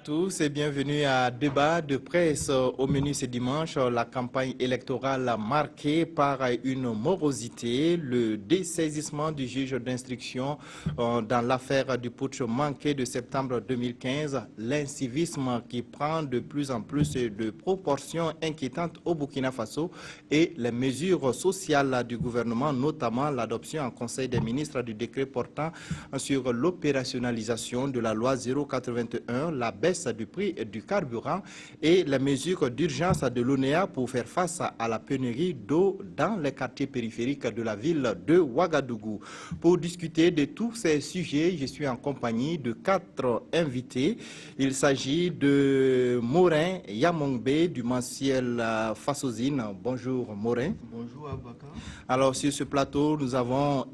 tous et bienvenue à Débat de presse. Au menu ce dimanche, la campagne électorale marquée par une morosité, le dessaisissement du juge d'instruction dans l'affaire du putsch manqué de septembre 2015, l'incivisme qui prend de plus en plus de proportions inquiétantes au Burkina Faso et les mesures sociales du gouvernement, notamment l'adoption en Conseil des ministres du décret portant sur l'opérationnalisation de la loi 081, la baisse du prix du carburant et les mesures d'urgence de l'ONEA pour faire face à la pénurie d'eau dans les quartiers périphériques de la ville de Ouagadougou. Pour discuter de tous ces sujets, je suis en compagnie de 4 invités. Il s'agit de Morin Yamongbe du mensuel Fasozine. Bonjour Morin. Bonjour Abaka. Alors sur ce plateau, nous avons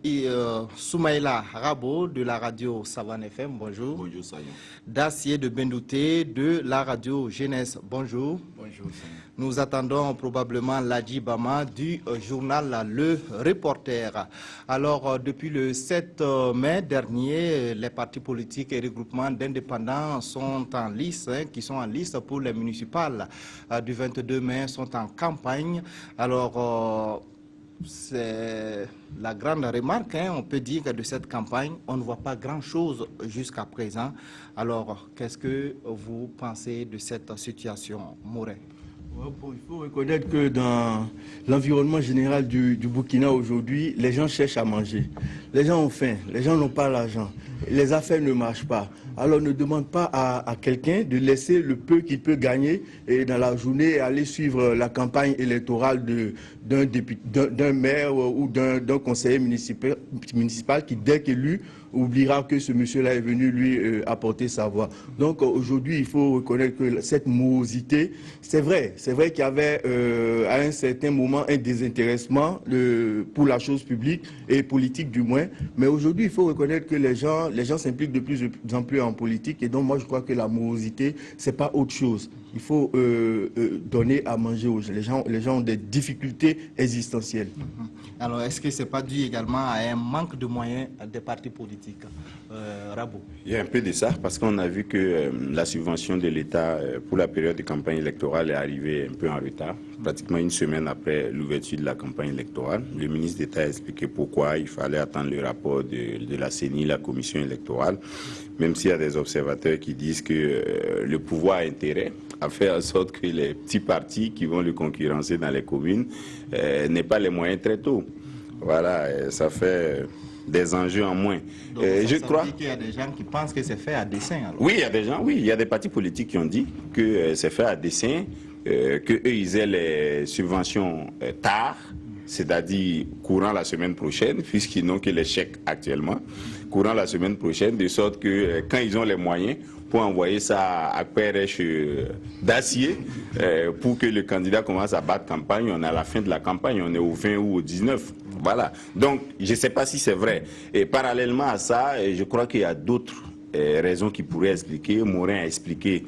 Soumaïla Rabo de la radio Savane FM. Bonjour. Bonjour Sayon. Dacier de Bendouté de la radio Jeunesse. Bonjour. Bonjour Sayon. Nous attendons probablement Ladji Bama du journal Le Reporter. Alors, depuis le 7 mai dernier, les partis politiques et regroupements d'indépendants sont en lice, qui sont en lice pour les municipales du 22 mai, sont en campagne. Alors, c'est la grande remarque, on peut dire que de cette campagne, on ne voit pas grand-chose jusqu'à présent. Alors, qu'est-ce que vous pensez de cette situation, Morin? Il faut reconnaître que dans l'environnement général du Burkina aujourd'hui, les gens cherchent à manger. Les gens ont faim, les gens n'ont pas l'argent, les affaires ne marchent pas. Alors ne demande pas à quelqu'un de laisser le peu qu'il peut gagner et dans la journée aller suivre la campagne électorale d'un maire ou d'un conseiller municipal qui, dès qu'élu, oubliera que ce monsieur-là est venu lui apporter sa voix. Donc aujourd'hui, il faut reconnaître que cette morosité, c'est vrai qu'il y avait à un certain moment un désintéressement pour la chose publique et politique du moins, mais aujourd'hui, il faut reconnaître que les gens s'impliquent de plus en plus en politique et donc moi je crois que la morosité, c'est pas autre chose. Il faut donner à manger aux gens. Les gens ont des difficultés existentielles. Alors, est-ce que ce n'est pas dû également à un manque de moyens des partis politiques, Rabo? Il y a un peu de ça, parce qu'on a vu que la subvention de l'État pour la période de campagne électorale est arrivée un peu en retard, pratiquement une semaine après l'ouverture de la campagne électorale. Le ministre d'État a expliqué pourquoi il fallait attendre le rapport de la CENI, la commission électorale, même s'il y a des observateurs qui disent que le pouvoir a intérêt à faire en sorte que les petits partis qui vont le concurrencer dans les communes n'aient pas les moyens très tôt. Voilà, ça fait des enjeux en moins. Donc, je crois qu'il y a des gens qui pensent que c'est fait à dessein. Alors. Oui, il y a des gens, il y a des partis politiques qui ont dit que c'est fait à dessein, qu'eux, ils aient les subventions tard, c'est-à-dire courant la semaine prochaine, puisqu'ils n'ont que les chèques actuellement, courant la semaine prochaine, de sorte que quand ils ont les moyens, pour envoyer ça à Pérèche d'acier, pour que le candidat commence à battre campagne, on est à la fin de la campagne, on est au 20 ou au 19. Voilà. Donc, je ne sais pas si c'est vrai. Et parallèlement à ça, je crois qu'il y a d'autres raisons qui pourraient expliquer. Morin a expliqué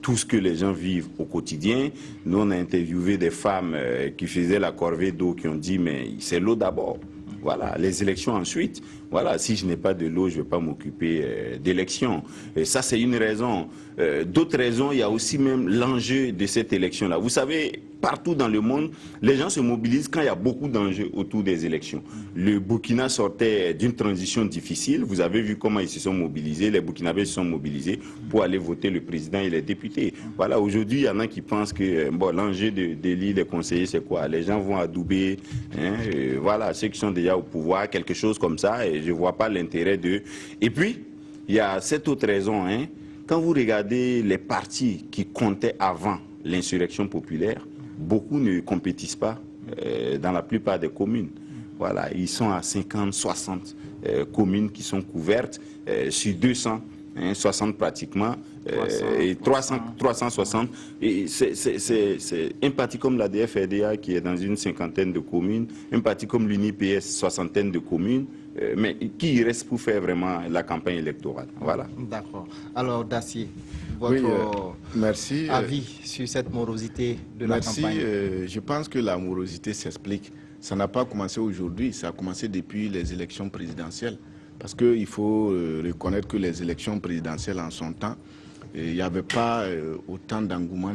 tout ce que les gens vivent au quotidien. Nous, on a interviewé des femmes qui faisaient la corvée d'eau, qui ont dit, mais c'est l'eau d'abord. Voilà, les élections ensuite. Voilà, si je n'ai pas de l'eau, je ne vais pas m'occuper d'élections. Et ça, c'est une raison. D'autres raisons, il y a aussi même l'enjeu de cette élection-là. Vous savez, partout dans le monde, les gens se mobilisent quand il y a beaucoup d'enjeux autour des élections. Le Burkina sortait d'une transition difficile. Vous avez vu comment ils se sont mobilisés. Les Burkinabés se sont mobilisés pour aller voter le président et les députés. Voilà, aujourd'hui, il y en a qui pensent que bon, l'enjeu d'élire des conseillers, c'est quoi? Les gens vont adouber. Voilà, ceux qui sont déjà au pouvoir, quelque chose comme ça. Et je ne vois pas l'intérêt de... Et puis, il y a cette autre raison. Quand vous regardez les partis qui comptaient avant l'insurrection populaire, beaucoup ne compétissent pas dans la plupart des communes. Voilà, ils sont à 50, 60 communes qui sont couvertes sur 200, 60 pratiquement, 360. Et c'est un parti comme la DFRDA qui est dans une cinquantaine de communes, un parti comme l'UNIPS, soixantaine de communes, mais qui reste pour faire vraiment la campagne électorale. Voilà. D'accord. Alors, Dacier, votre merci, avis sur cette morosité de la campagne? Je pense que la morosité s'explique. Ça n'a pas commencé aujourd'hui, ça a commencé depuis les élections présidentielles. Parce qu'il faut reconnaître que les élections présidentielles en son temps, il n'y avait pas autant d'engouement.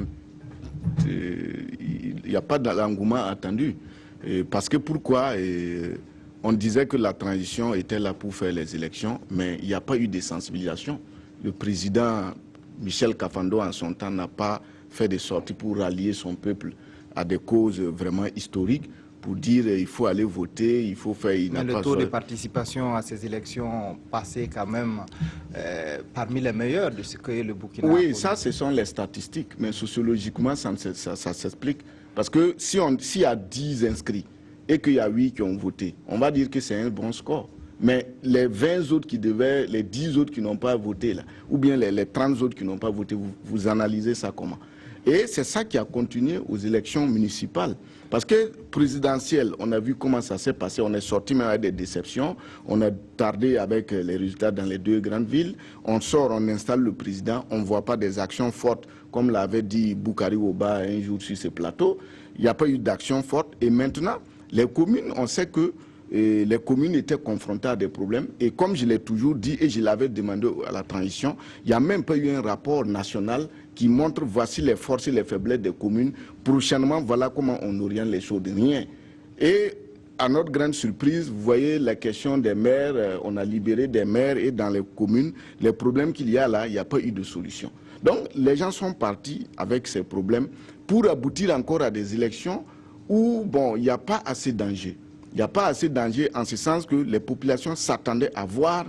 Il n'y a pas d'engouement attendu. Parce que pourquoi on disait que la transition était là pour faire les élections, mais il n'y a pas eu de sensibilisation. Le président Michel Kafando, en son temps, n'a pas fait de sorties pour rallier son peuple à des causes vraiment historiques, pour dire qu'il faut aller voter, il faut faire... Mais le taux de participation à ces élections passait quand même parmi les meilleurs de ce que le Burkina. Oui, ça, ce sont les statistiques, mais sociologiquement, ça s'explique. Parce que s'il y a 10 inscrits et qu'il y a 8 qui ont voté, on va dire que c'est un bon score. Mais les 20 autres qui devaient, les 10 autres qui n'ont pas voté, là, ou bien les 30 autres qui n'ont pas voté, vous analysez ça comment? Et c'est ça qui a continué aux élections municipales. Parce que présidentielle, on a vu comment ça s'est passé, on est sorti même avec des déceptions, on a tardé avec les résultats dans les 2 grandes villes, on sort, on installe le président, on ne voit pas des actions fortes, comme l'avait dit Boukari Oba un jour sur ce plateau, il n'y a pas eu d'action forte. Et maintenant, les communes, on sait que les communes étaient confrontées à des problèmes. Et comme je l'ai toujours dit et je l'avais demandé à la transition, il n'y a même pas eu un rapport national qui montre voici les forces et les faiblesses des communes. Prochainement, voilà comment on oriente les choses. Rien. Et à notre grande surprise, vous voyez la question des maires, on a libéré des maires et dans les communes, les problèmes qu'il y a là, il n'y a pas eu de solution. Donc les gens sont partis avec ces problèmes pour aboutir encore à des élections où, bon, il n'y a pas assez d'enjeux. Il n'y a pas assez d'enjeux en ce sens que les populations s'attendaient à voir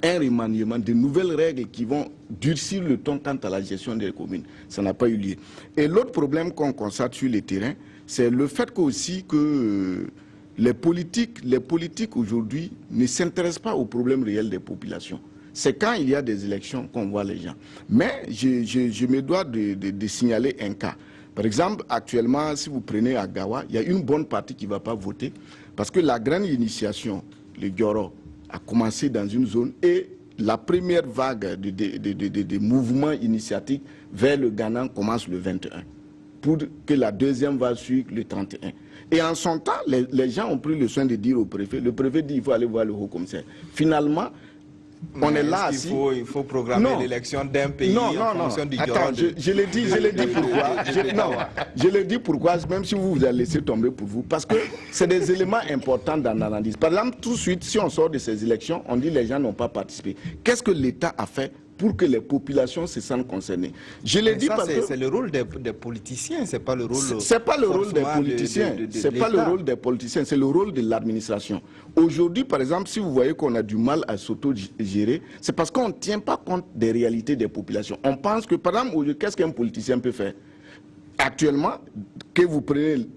un remaniement, de nouvelles règles qui vont durcir le ton quant à la gestion des communes. Ça n'a pas eu lieu. Et l'autre problème qu'on constate sur le terrain, c'est le fait aussi que les politiques aujourd'hui ne s'intéressent pas aux problèmes réels des populations. C'est quand il y a des élections qu'on voit les gens. Mais je me dois de signaler un cas. Par exemple, actuellement, si vous prenez à Gawa, il y a une bonne partie qui ne va pas voter parce que la grande initiation, le Gyoro, a commencé dans une zone et la première vague de mouvements initiatiques vers le Ghana commence le 21 pour que la deuxième vague suive le 31. Et en son temps, les gens ont pris le soin de dire au préfet, le préfet dit qu'il faut aller voir le haut-commissaire. Finalement, on est là assis. Il faut programmer l'élection d'un pays en fonction du Gyoro. Attends, je l'ai dit pourquoi. Je l'ai dit pourquoi, même si vous allez laisser tomber pour vous. Parce que c'est des éléments importants dans l'analyse. Par exemple, tout de suite, si on sort de ces élections, on dit que les gens n'ont pas participé. Qu'est-ce que l'État a fait pour que les populations se sentent concernées? Je l'ai dit parce que c'est le rôle des politiciens, c'est pas le rôle. C'est pas le rôle des politiciens. C'est pas le rôle des politiciens, c'est le rôle de l'administration. Aujourd'hui, par exemple, si vous voyez qu'on a du mal à s'auto-gérer, c'est parce qu'on ne tient pas compte des réalités des populations. On pense que, par exemple, qu'est-ce qu'un politicien peut faire? Actuellement, que vous prenez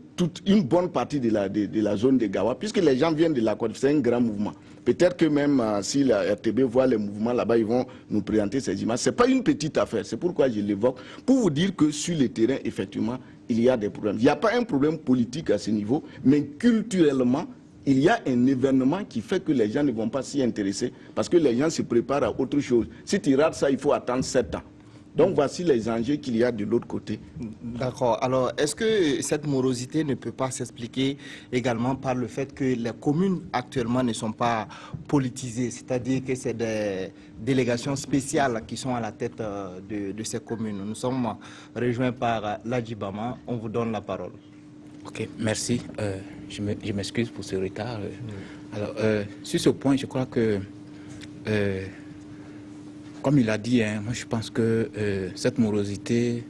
une bonne partie de la zone de Gawa, puisque les gens viennent de la Côte, c'est un grand mouvement. Peut-être que même si la RTB voit les mouvements là-bas, ils vont nous présenter ces images. Ce n'est pas une petite affaire, c'est pourquoi je l'évoque, pour vous dire que sur le terrain, effectivement, il y a des problèmes. Il n'y a pas un problème politique à ce niveau, mais culturellement, il y a un événement qui fait que les gens ne vont pas s'y intéresser, parce que les gens se préparent à autre chose. Si tu rates ça, il faut attendre 7 ans. Donc voici les enjeux qu'il y a de l'autre côté. D'accord. Alors, est-ce que cette morosité ne peut pas s'expliquer également par le fait que les communes actuellement ne sont pas politisées, c'est-à-dire que c'est des délégations spéciales qui sont à la tête de ces communes? Nous sommes rejoints par Ladjibama. On vous donne la parole. Ok, merci. Je m'excuse pour ce retard. Alors, sur ce point, je crois que... comme il a dit, moi je pense que cette morosité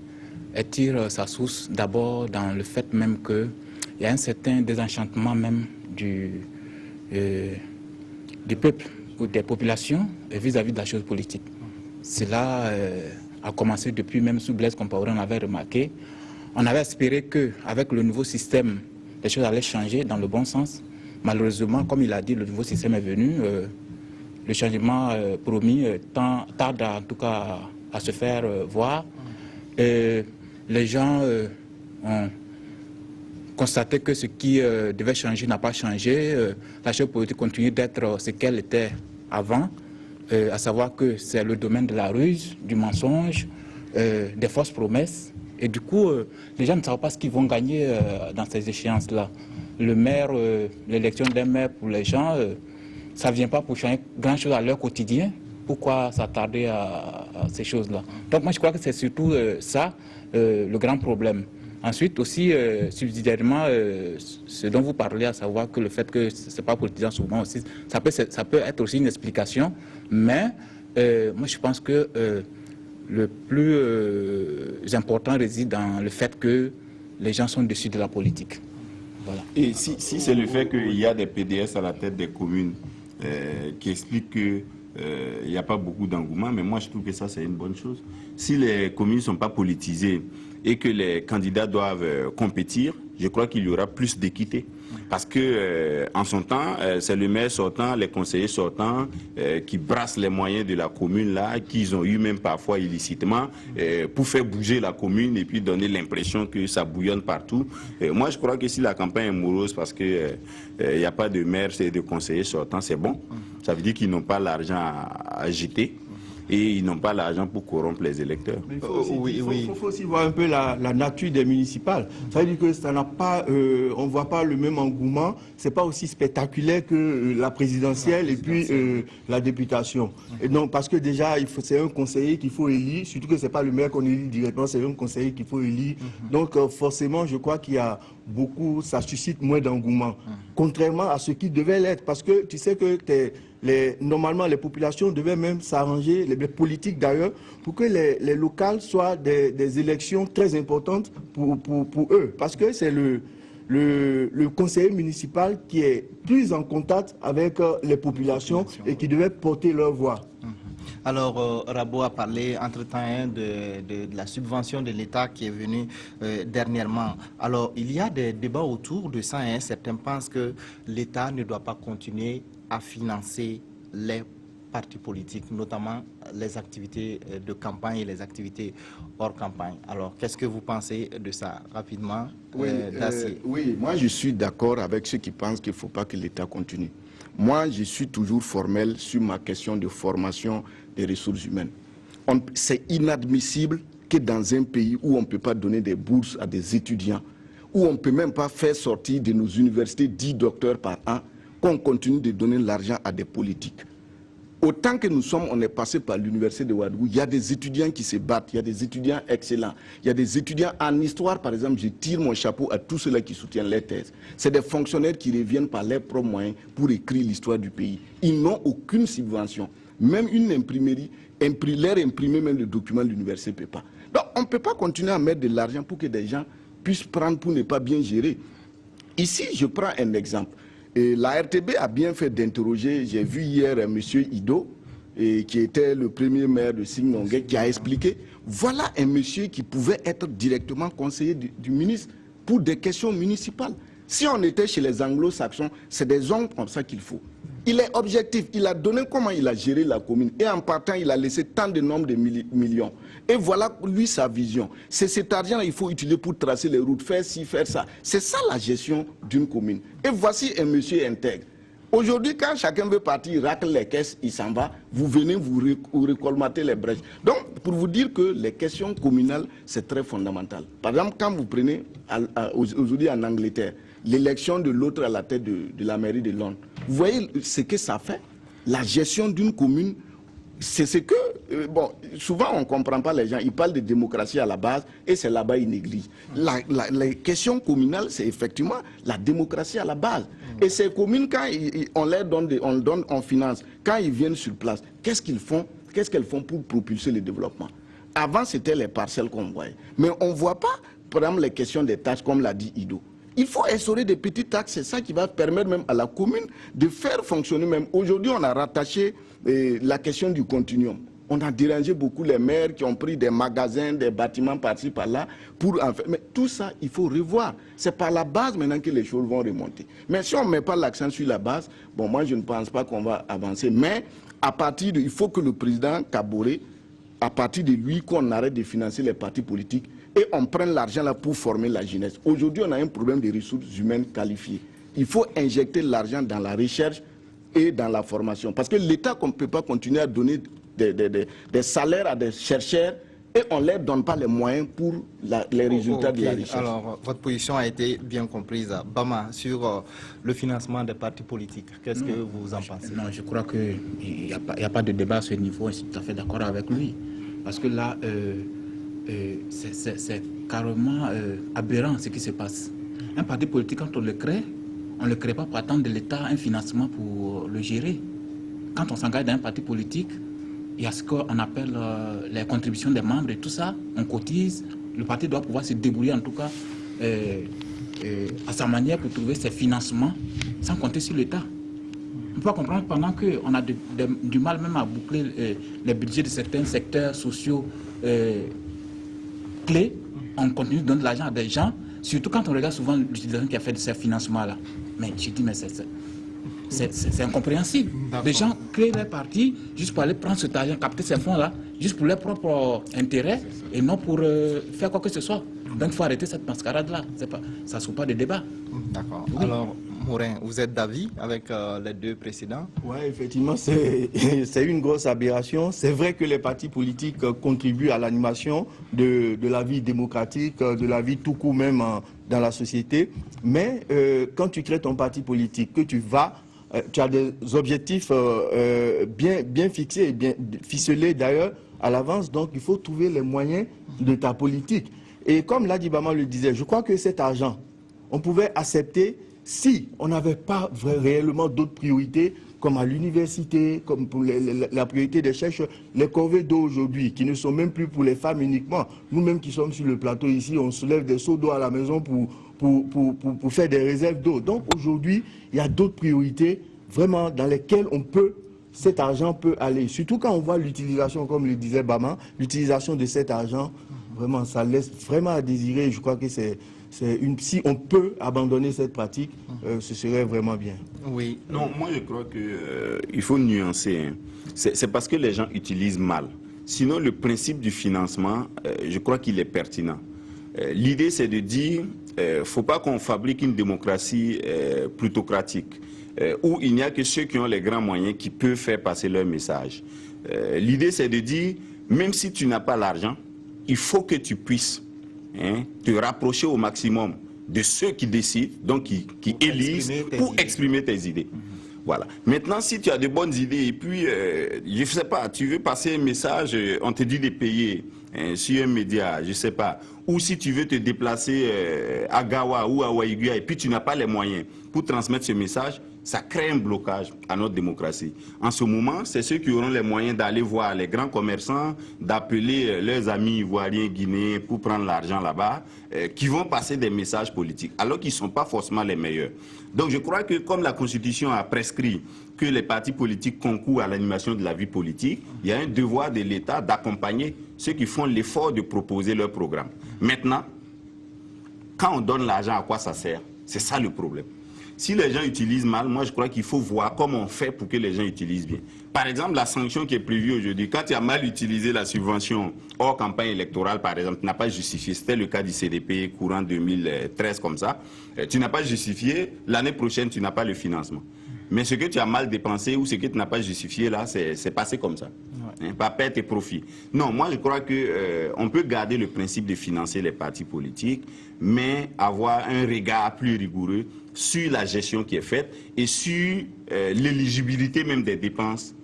tire sa source d'abord dans le fait même qu'il y a un certain désenchantement même du peuple ou des populations vis-à-vis de la chose politique. Cela a commencé depuis même sous Blaise Compaoré, on avait remarqué. On avait espéré qu'avec le nouveau système, les choses allaient changer dans le bon sens. Malheureusement, comme il a dit, le nouveau système est venu. Le changement promis tarde en tout cas à se faire voir. Et les gens ont constaté que ce qui devait changer n'a pas changé. La chose politique continue d'être ce qu'elle était avant, à savoir que c'est le domaine de la ruse, du mensonge, des fausses promesses. Et du coup, les gens ne savent pas ce qu'ils vont gagner dans ces échéances-là. Le maire, l'élection d'un maire pour les gens... ça ne vient pas pour changer grand-chose à leur quotidien. Pourquoi s'attarder à ces choses-là. Donc moi je crois que c'est surtout ça le grand problème. Ensuite aussi, subsidiairement, ce dont vous parlez, à savoir que le fait que ce n'est pas politisant souvent aussi, ça peut être aussi une explication, mais moi je pense que le plus important réside dans le fait que les gens sont déçus de la politique. Voilà. Et si c'est le fait qu'il y a des PDS à la tête des communes qui expliquent qu'il n'y a pas beaucoup d'engouement, mais moi je trouve que ça c'est une bonne chose. Si les communes ne sont pas politisées et que les candidats doivent compétir, je crois qu'il y aura plus d'équité. Parce que en son temps, c'est le maire sortant, les conseillers sortants qui brassent les moyens de la commune là, qu'ils ont eu même parfois illicitement pour faire bouger la commune et puis donner l'impression que ça bouillonne partout. Moi, je crois que si la campagne est morose parce que il n'y a pas de maire et de conseillers sortants, c'est bon. Ça veut dire qu'ils n'ont pas l'argent à jeter. Et ils n'ont pas l'argent pour corrompre les électeurs. Mais il faut aussi voir un peu la nature des municipales. Ça veut dire que ça n'a pas, on ne voit pas le même engouement. C'est pas aussi spectaculaire que la présidentielle et puis la députation. Et non, parce que déjà, c'est un conseiller qu'il faut élire, surtout que c'est pas le maire qu'on élit directement, c'est un conseiller qu'il faut élire. Donc forcément, je crois qu'il y a beaucoup, ça suscite moins d'engouement. Contrairement à ce qui devait l'être. Parce que tu sais que normalement, les populations devaient même s'arranger, les politiques d'ailleurs, pour que les locales soient des élections très importantes pour eux. Parce que c'est le conseiller municipal qui est plus en contact avec les populations et qui devait porter leur voix. Alors, Rabo a parlé entre-temps de la subvention de l'État qui est venue dernièrement. Alors, il y a des débats autour de ça. Certains pensent que l'État ne doit pas continuer à financer les partis politiques, notamment les activités de campagne et les activités hors campagne. Alors, qu'est-ce que vous pensez de ça, rapidement? Oui, moi je suis d'accord avec ceux qui pensent qu'il ne faut pas que l'État continue. Moi, je suis toujours formel sur ma question de formation des ressources humaines. C'est inadmissible que dans un pays où on ne peut pas donner des bourses à des étudiants, où on ne peut même pas faire sortir de nos universités 10 docteurs par an, qu'on continue de donner l'argent à des politiques. Autant que nous sommes, on est passé par l'université de Ouagadougou, il y a des étudiants qui se battent, il y a des étudiants excellents, il y a des étudiants en histoire, par exemple, je tire mon chapeau à tous ceux-là qui soutiennent les thèses. C'est des fonctionnaires qui reviennent par leurs propres moyens pour écrire l'histoire du pays. Ils n'ont aucune subvention. Même une imprimerie, leur imprimer même le document de l'université ne peut pas. Donc on ne peut pas continuer à mettre de l'argent pour que des gens puissent prendre pour ne pas bien gérer. Ici, je prends un exemple. Et la RTB a bien fait d'interroger, j'ai vu hier M. Ido, qui était le premier maire de Signongué, qui a expliqué, voilà un monsieur qui pouvait être directement conseiller du ministre pour des questions municipales. Si on était chez les anglo-saxons, c'est des hommes comme ça qu'il faut. Il est objectif, il a donné comment il a géré la commune et en partant, il a laissé tant de nombre de millions. Et voilà, lui, sa vision. C'est cet argent qu'il faut utiliser pour tracer les routes, faire ci, faire ça. C'est ça la gestion d'une commune. Et voici un monsieur intègre. Aujourd'hui, quand chacun veut partir, il racle les caisses, il s'en va, vous venez, vous recolmatez les brèches. Donc, pour vous dire que les questions communales, c'est très fondamental. Par exemple, quand vous prenez aujourd'hui en Angleterre, l'élection de l'autre à la tête de la mairie de Londres, vous voyez ce que ça fait? La gestion d'une commune, c'est ce que... bon, souvent on ne comprend pas les gens, ils parlent de démocratie à la base et c'est là-bas ils négligent. Les questions communales, c'est effectivement la démocratie à la base. Et ces communes, quand on leur donne, on finance, quand ils viennent sur place, qu'est-ce qu'ils font? Qu'est-ce qu'elles font pour propulser le développement? Avant, c'était les parcelles qu'on voyait. Mais on ne voit pas, par exemple, les questions des taxes, comme l'a dit Ido. Il faut instaurer des petites taxes, c'est ça qui va permettre même à la commune de faire fonctionner même. Aujourd'hui, on a rattaché la question du continuum. On a dérangé beaucoup les maires qui ont pris des magasins, des bâtiments par-ci, par-là, pour en faire. Mais tout ça, il faut revoir. C'est par la base maintenant que les choses vont remonter. Mais si on ne met pas l'accent sur la base, bon, moi, je ne pense pas qu'on va avancer. Mais à partir de, il faut que le président Kaboré, à partir de lui, qu'on arrête de financer les partis politiques et on prenne l'argent là pour former la jeunesse. Aujourd'hui, on a un problème de ressources humaines qualifiées. Il faut injecter l'argent dans la recherche et dans la formation. Parce que l'État ne peut pas continuer à donner des salaires à des chercheurs et on ne leur donne pas les moyens pour les résultats de la recherche. Alors, votre position a été bien comprise, Bama, sur le financement des partis politiques. Qu'est-ce que vous en pensez? Non, je crois qu'il n'y a pas de débat à ce niveau. Je suis tout à fait d'accord avec lui. Parce que là, c'est carrément aberrant ce qui se passe. Un parti politique, quand on le crée pas pour attendre de l'État un financement pour le gérer. Quand on s'engage dans un parti politique, il y a ce qu'on appelle les contributions des membres et tout ça. On cotise. Le parti doit pouvoir se débrouiller, en tout cas, à sa manière pour trouver ses financements sans compter sur l'État. On peut comprendre pendant qu'on a du mal même à boucler les budgets de certains secteurs sociaux clés, on continue de donner de l'argent à des gens, surtout quand on regarde souvent l'utilisation qui a fait de ces financements-là. Mais je dis, mais c'est incompréhensible. Les gens créent leur parti juste pour aller prendre cet argent, capter ces fonds-là, juste pour leurs propres intérêts et non pour faire quoi que ce soit. Donc il faut arrêter cette mascarade-là. Ça ne sert pas de débat. D'accord. Oui. Alors, Morin, vous êtes d'avis avec les deux précédents? Oui, effectivement, c'est une grosse aberration. C'est vrai que les partis politiques contribuent à l'animation de la vie démocratique, de la vie tout court même dans la société. Mais quand tu crées ton parti politique, que tu as des objectifs bien fixés et bien ficelés d'ailleurs à l'avance. Donc, il faut trouver les moyens de ta politique. Et comme Ladi Bama le disait, je crois que cet argent, on pouvait accepter si on n'avait pas réellement d'autres priorités, comme à l'université, comme pour la priorité des chercheurs, les corvées d'eau aujourd'hui, qui ne sont même plus pour les femmes uniquement. Nous-mêmes qui sommes sur le plateau ici, on soulève des seaux d'eau à la maison pour faire des réserves d'eau. Donc aujourd'hui, il y a d'autres priorités vraiment dans lesquelles cet argent peut aller. Surtout quand on voit l'utilisation, comme le disait Bama, l'utilisation de cet argent, vraiment, ça laisse vraiment à désirer. Je crois que si on peut abandonner cette pratique, ce serait vraiment bien. Oui. Non, moi je crois qu'il faut nuancer. Hein. C'est parce que les gens utilisent mal. Sinon, le principe du financement, je crois qu'il est pertinent. L'idée, c'est de dire, il ne faut pas qu'on fabrique une démocratie plutocratique, où il n'y a que ceux qui ont les grands moyens qui peuvent faire passer leur message. L'idée, c'est de dire, même si tu n'as pas l'argent, il faut que tu puisses te rapprocher au maximum de ceux qui décident, donc qui élisent, pour exprimer tes idées. Voilà. Maintenant, si tu as de bonnes idées et puis, je ne sais pas, tu veux passer un message, on te dit de payer sur un média, je ne sais pas, ou si tu veux te déplacer à Gawa ou à Waïguia et puis tu n'as pas les moyens pour transmettre ce message, ça crée un blocage à notre démocratie. En ce moment, c'est ceux qui auront les moyens d'aller voir les grands commerçants, d'appeler leurs amis ivoiriens, guinéens pour prendre l'argent là-bas, qui vont passer des messages politiques, alors qu'ils ne sont pas forcément les meilleurs. Donc je crois que comme la Constitution a prescrit que les partis politiques concourent à l'animation de la vie politique, il y a un devoir de l'État d'accompagner ceux qui font l'effort de proposer leur programme. Maintenant, quand on donne l'argent, à quoi ça sert? C'est ça le problème. Si les gens utilisent mal, moi je crois qu'il faut voir comment on fait pour que les gens utilisent bien. Par exemple, la sanction qui est prévue aujourd'hui, quand tu as mal utilisé la subvention hors campagne électorale, par exemple, tu n'as pas justifié, c'était le cas du CDP courant 2013 comme ça, tu n'as pas justifié, l'année prochaine tu n'as pas le financement. Mais ce que tu as mal dépensé ou ce que tu n'as pas justifié là, c'est passé comme ça. Ouais. Pas perte et profit. Non, moi je crois qu'on peut garder le principe de financer les partis politiques, mais avoir un regard plus rigoureux sur la gestion qui est faite et sur l'éligibilité même des dépenses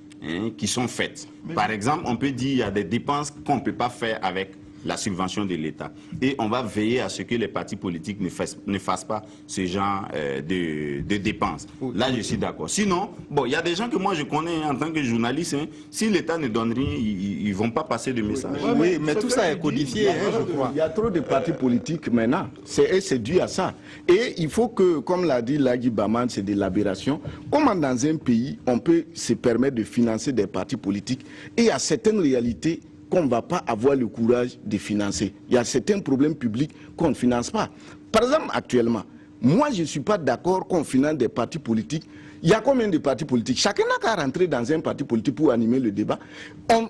qui sont faites. Par exemple, on peut dire qu'il y a des dépenses qu'on ne peut pas faire avec la subvention de l'État. Et on va veiller à ce que les partis politiques ne fassent pas ce genre de dépenses. Là, je suis d'accord. Sinon, bon, il y a des gens que moi je connais en tant que journaliste, si l'État ne donne rien, ils ne vont pas passer de message. Oui, mais tout ça est codifié, je crois. Il y a trop de partis politiques maintenant. C'est dû à ça. Et il faut que, comme l'a dit Lagui Baman, c'est de l'aberration. Comment dans un pays, on peut se permettre de financer des partis politiques et il y a certaines réalités qu'on ne va pas avoir le courage de financer. Il y a certains problèmes publics qu'on ne finance pas. Par exemple, actuellement, moi je ne suis pas d'accord qu'on finance des partis politiques. Il y a combien de partis politiques? Chacun n'a qu'à rentrer dans un parti politique pour animer le débat.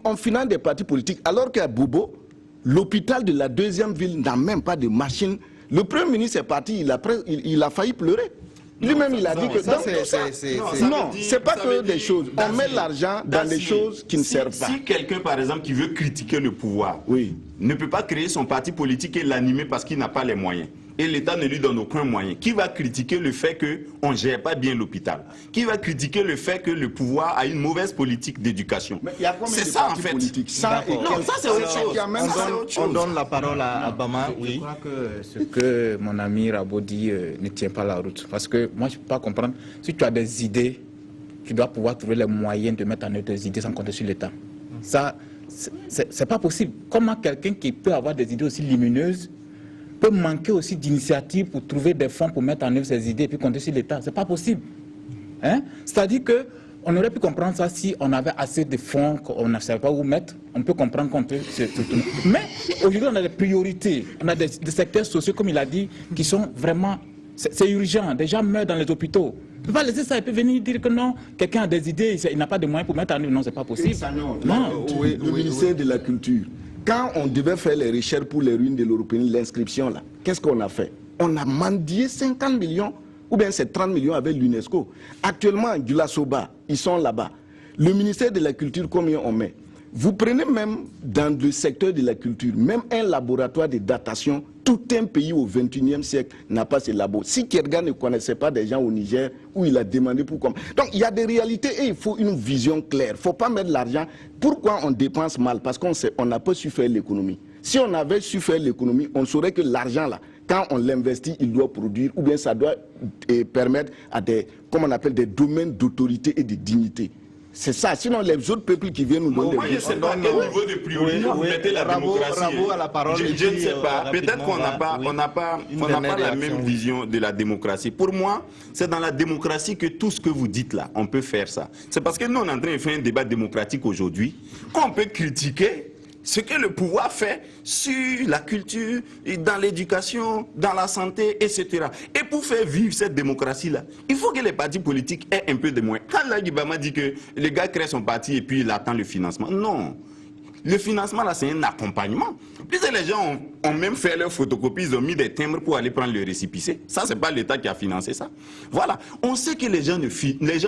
On finance des partis politiques alors qu'à Bobo, l'hôpital de la deuxième ville n'a même pas de machine. Le Premier ministre est parti, il a failli pleurer. Lui-même, il a dit que... Non, c'est pas que des choses. On met l'argent dans des choses qui ne servent pas. Si quelqu'un, par exemple, qui veut critiquer le pouvoir, ne peut pas créer son parti politique et l'animer parce qu'il n'a pas les moyens. et l'État ne lui donne aucun moyen, qui va critiquer le fait qu'on ne gère pas bien l'hôpital? Qui va critiquer le fait que le pouvoir a une mauvaise politique d'éducation? Mais il y a combien C'est de ça en partis fait. politiques? Ça et Non, quelques- ça c'est autre chose. Il y a même Ça, ça. c'est autre On chose. donne la parole à Bama, Je oui. crois que ce que mon ami Rabo dit ne tient pas la route. Parce que moi, je ne peux pas comprendre. Si tu as des idées, tu dois pouvoir trouver les moyens de mettre en œuvre tes idées sans compter sur l'État. Ça, c'est pas possible. Comment quelqu'un qui peut avoir des idées aussi lumineuses peut manquer aussi d'initiatives pour trouver des fonds pour mettre en œuvre ses idées et puis compter sur l'État? C'est pas possible. Hein? C'est-à-dire que on aurait pu comprendre ça si on avait assez de fonds qu'on ne savait pas où mettre. On peut comprendre qu'on peut se tourner. Mais aujourd'hui, on a des priorités. On a des secteurs sociaux, comme il a dit, qui sont vraiment... C'est urgent. Des gens meurent dans les hôpitaux. On ne peut pas laisser ça et puis venir dire que non, quelqu'un a des idées, il n'a pas de moyens pour mettre en œuvre. Non, c'est pas possible. Le ministère de la Culture, quand on devait faire les recherches pour les ruines de l'Européenne, l'inscription là, qu'est-ce qu'on a fait? On a mendié 50 millions, ou bien c'est 30 millions avec l'UNESCO. Actuellement, Gulasoba, ils sont là-bas. Le ministère de la Culture, combien on met? Vous prenez même dans le secteur de la culture, même un laboratoire de datation, tout un pays au XXIe siècle n'a pas ce labo. Si Kierkegaard ne connaissait pas des gens au Niger, où il a demandé pourquoi. Donc il y a des réalités et il faut une vision claire. Il ne faut pas mettre l'argent. Pourquoi on dépense mal? Parce qu'on n'a pas su faire l'économie. Si on avait su faire l'économie, on saurait que l'argent là, quand on l'investit, il doit produire, ou bien ça doit permettre à des, comme on appelle, des domaines d'autorité et de dignité. C'est ça. Sinon, les autres peuples qui viennent nous donner Moi, je ne sais pas à quel niveau de priorité vous mettez la démocratie. Rabo a la parole. Je ne sais pas. Peut-être qu'on n'a pas la même vision de la démocratie. Pour moi, c'est dans la démocratie que tout ce que vous dites là, on peut faire ça. C'est parce que nous, on est en train de faire un débat démocratique aujourd'hui qu'on peut critiquer ce que le pouvoir fait sur la culture, dans l'éducation, dans la santé, etc. Et pour faire vivre cette démocratie-là, il faut que les partis politiques aient un peu de moyens. Quand Laye Bama dit que le gars crée son parti et puis il attend le financement, non. Le financement, là, c'est un accompagnement. Puisque les gens ont même fait leur photocopie, ils ont mis des timbres pour aller prendre le récépissé. Ça, c'est pas l'État qui a financé ça. Voilà. On sait que les gens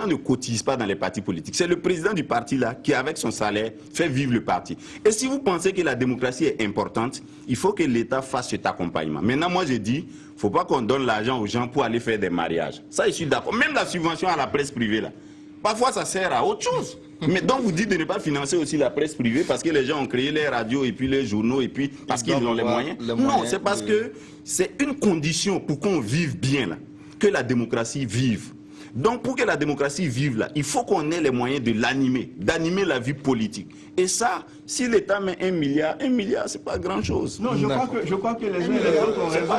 ne cotisent pas dans les partis politiques. C'est le président du parti, là, qui, avec son salaire, fait vivre le parti. Et si vous pensez que la démocratie est importante, il faut que l'État fasse cet accompagnement. Maintenant, moi, je dis, il ne faut pas qu'on donne l'argent aux gens pour aller faire des mariages. Ça, je suis d'accord. Même la subvention à la presse privée, là. Parfois, ça sert à autre chose. Mais donc, vous dites de ne pas financer aussi la presse privée parce que les gens ont créé les radios et puis les journaux et puis parce qu'ils ont les moyens. Non, c'est parce que c'est une condition pour qu'on vive bien là, que la démocratie vive. Donc, pour que la démocratie vive là, il faut qu'on ait les moyens de l'animer, d'animer la vie politique. Et ça, si l'État met 1 milliard, c'est pas grand-chose. Non, je crois que les uns et les autres ont raison.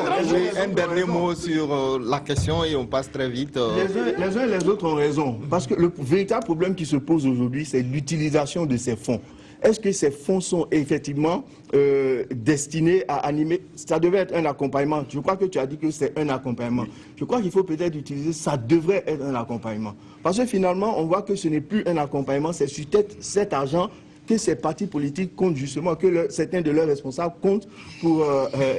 Un dernier mot sur la question et on passe très vite. Les uns et les autres ont raison. Parce que le véritable problème qui se pose aujourd'hui, c'est l'utilisation de ces fonds. Est-ce que ces fonds sont effectivement destinés à animer? Ça devait être un accompagnement. Je crois que tu as dit que c'est un accompagnement. Je crois qu'il faut peut-être utiliser, ça devrait être un accompagnement. Parce que finalement, on voit que ce n'est plus un accompagnement, c'est sur cet argent que ces partis politiques comptent justement, que certains de leurs responsables comptent pour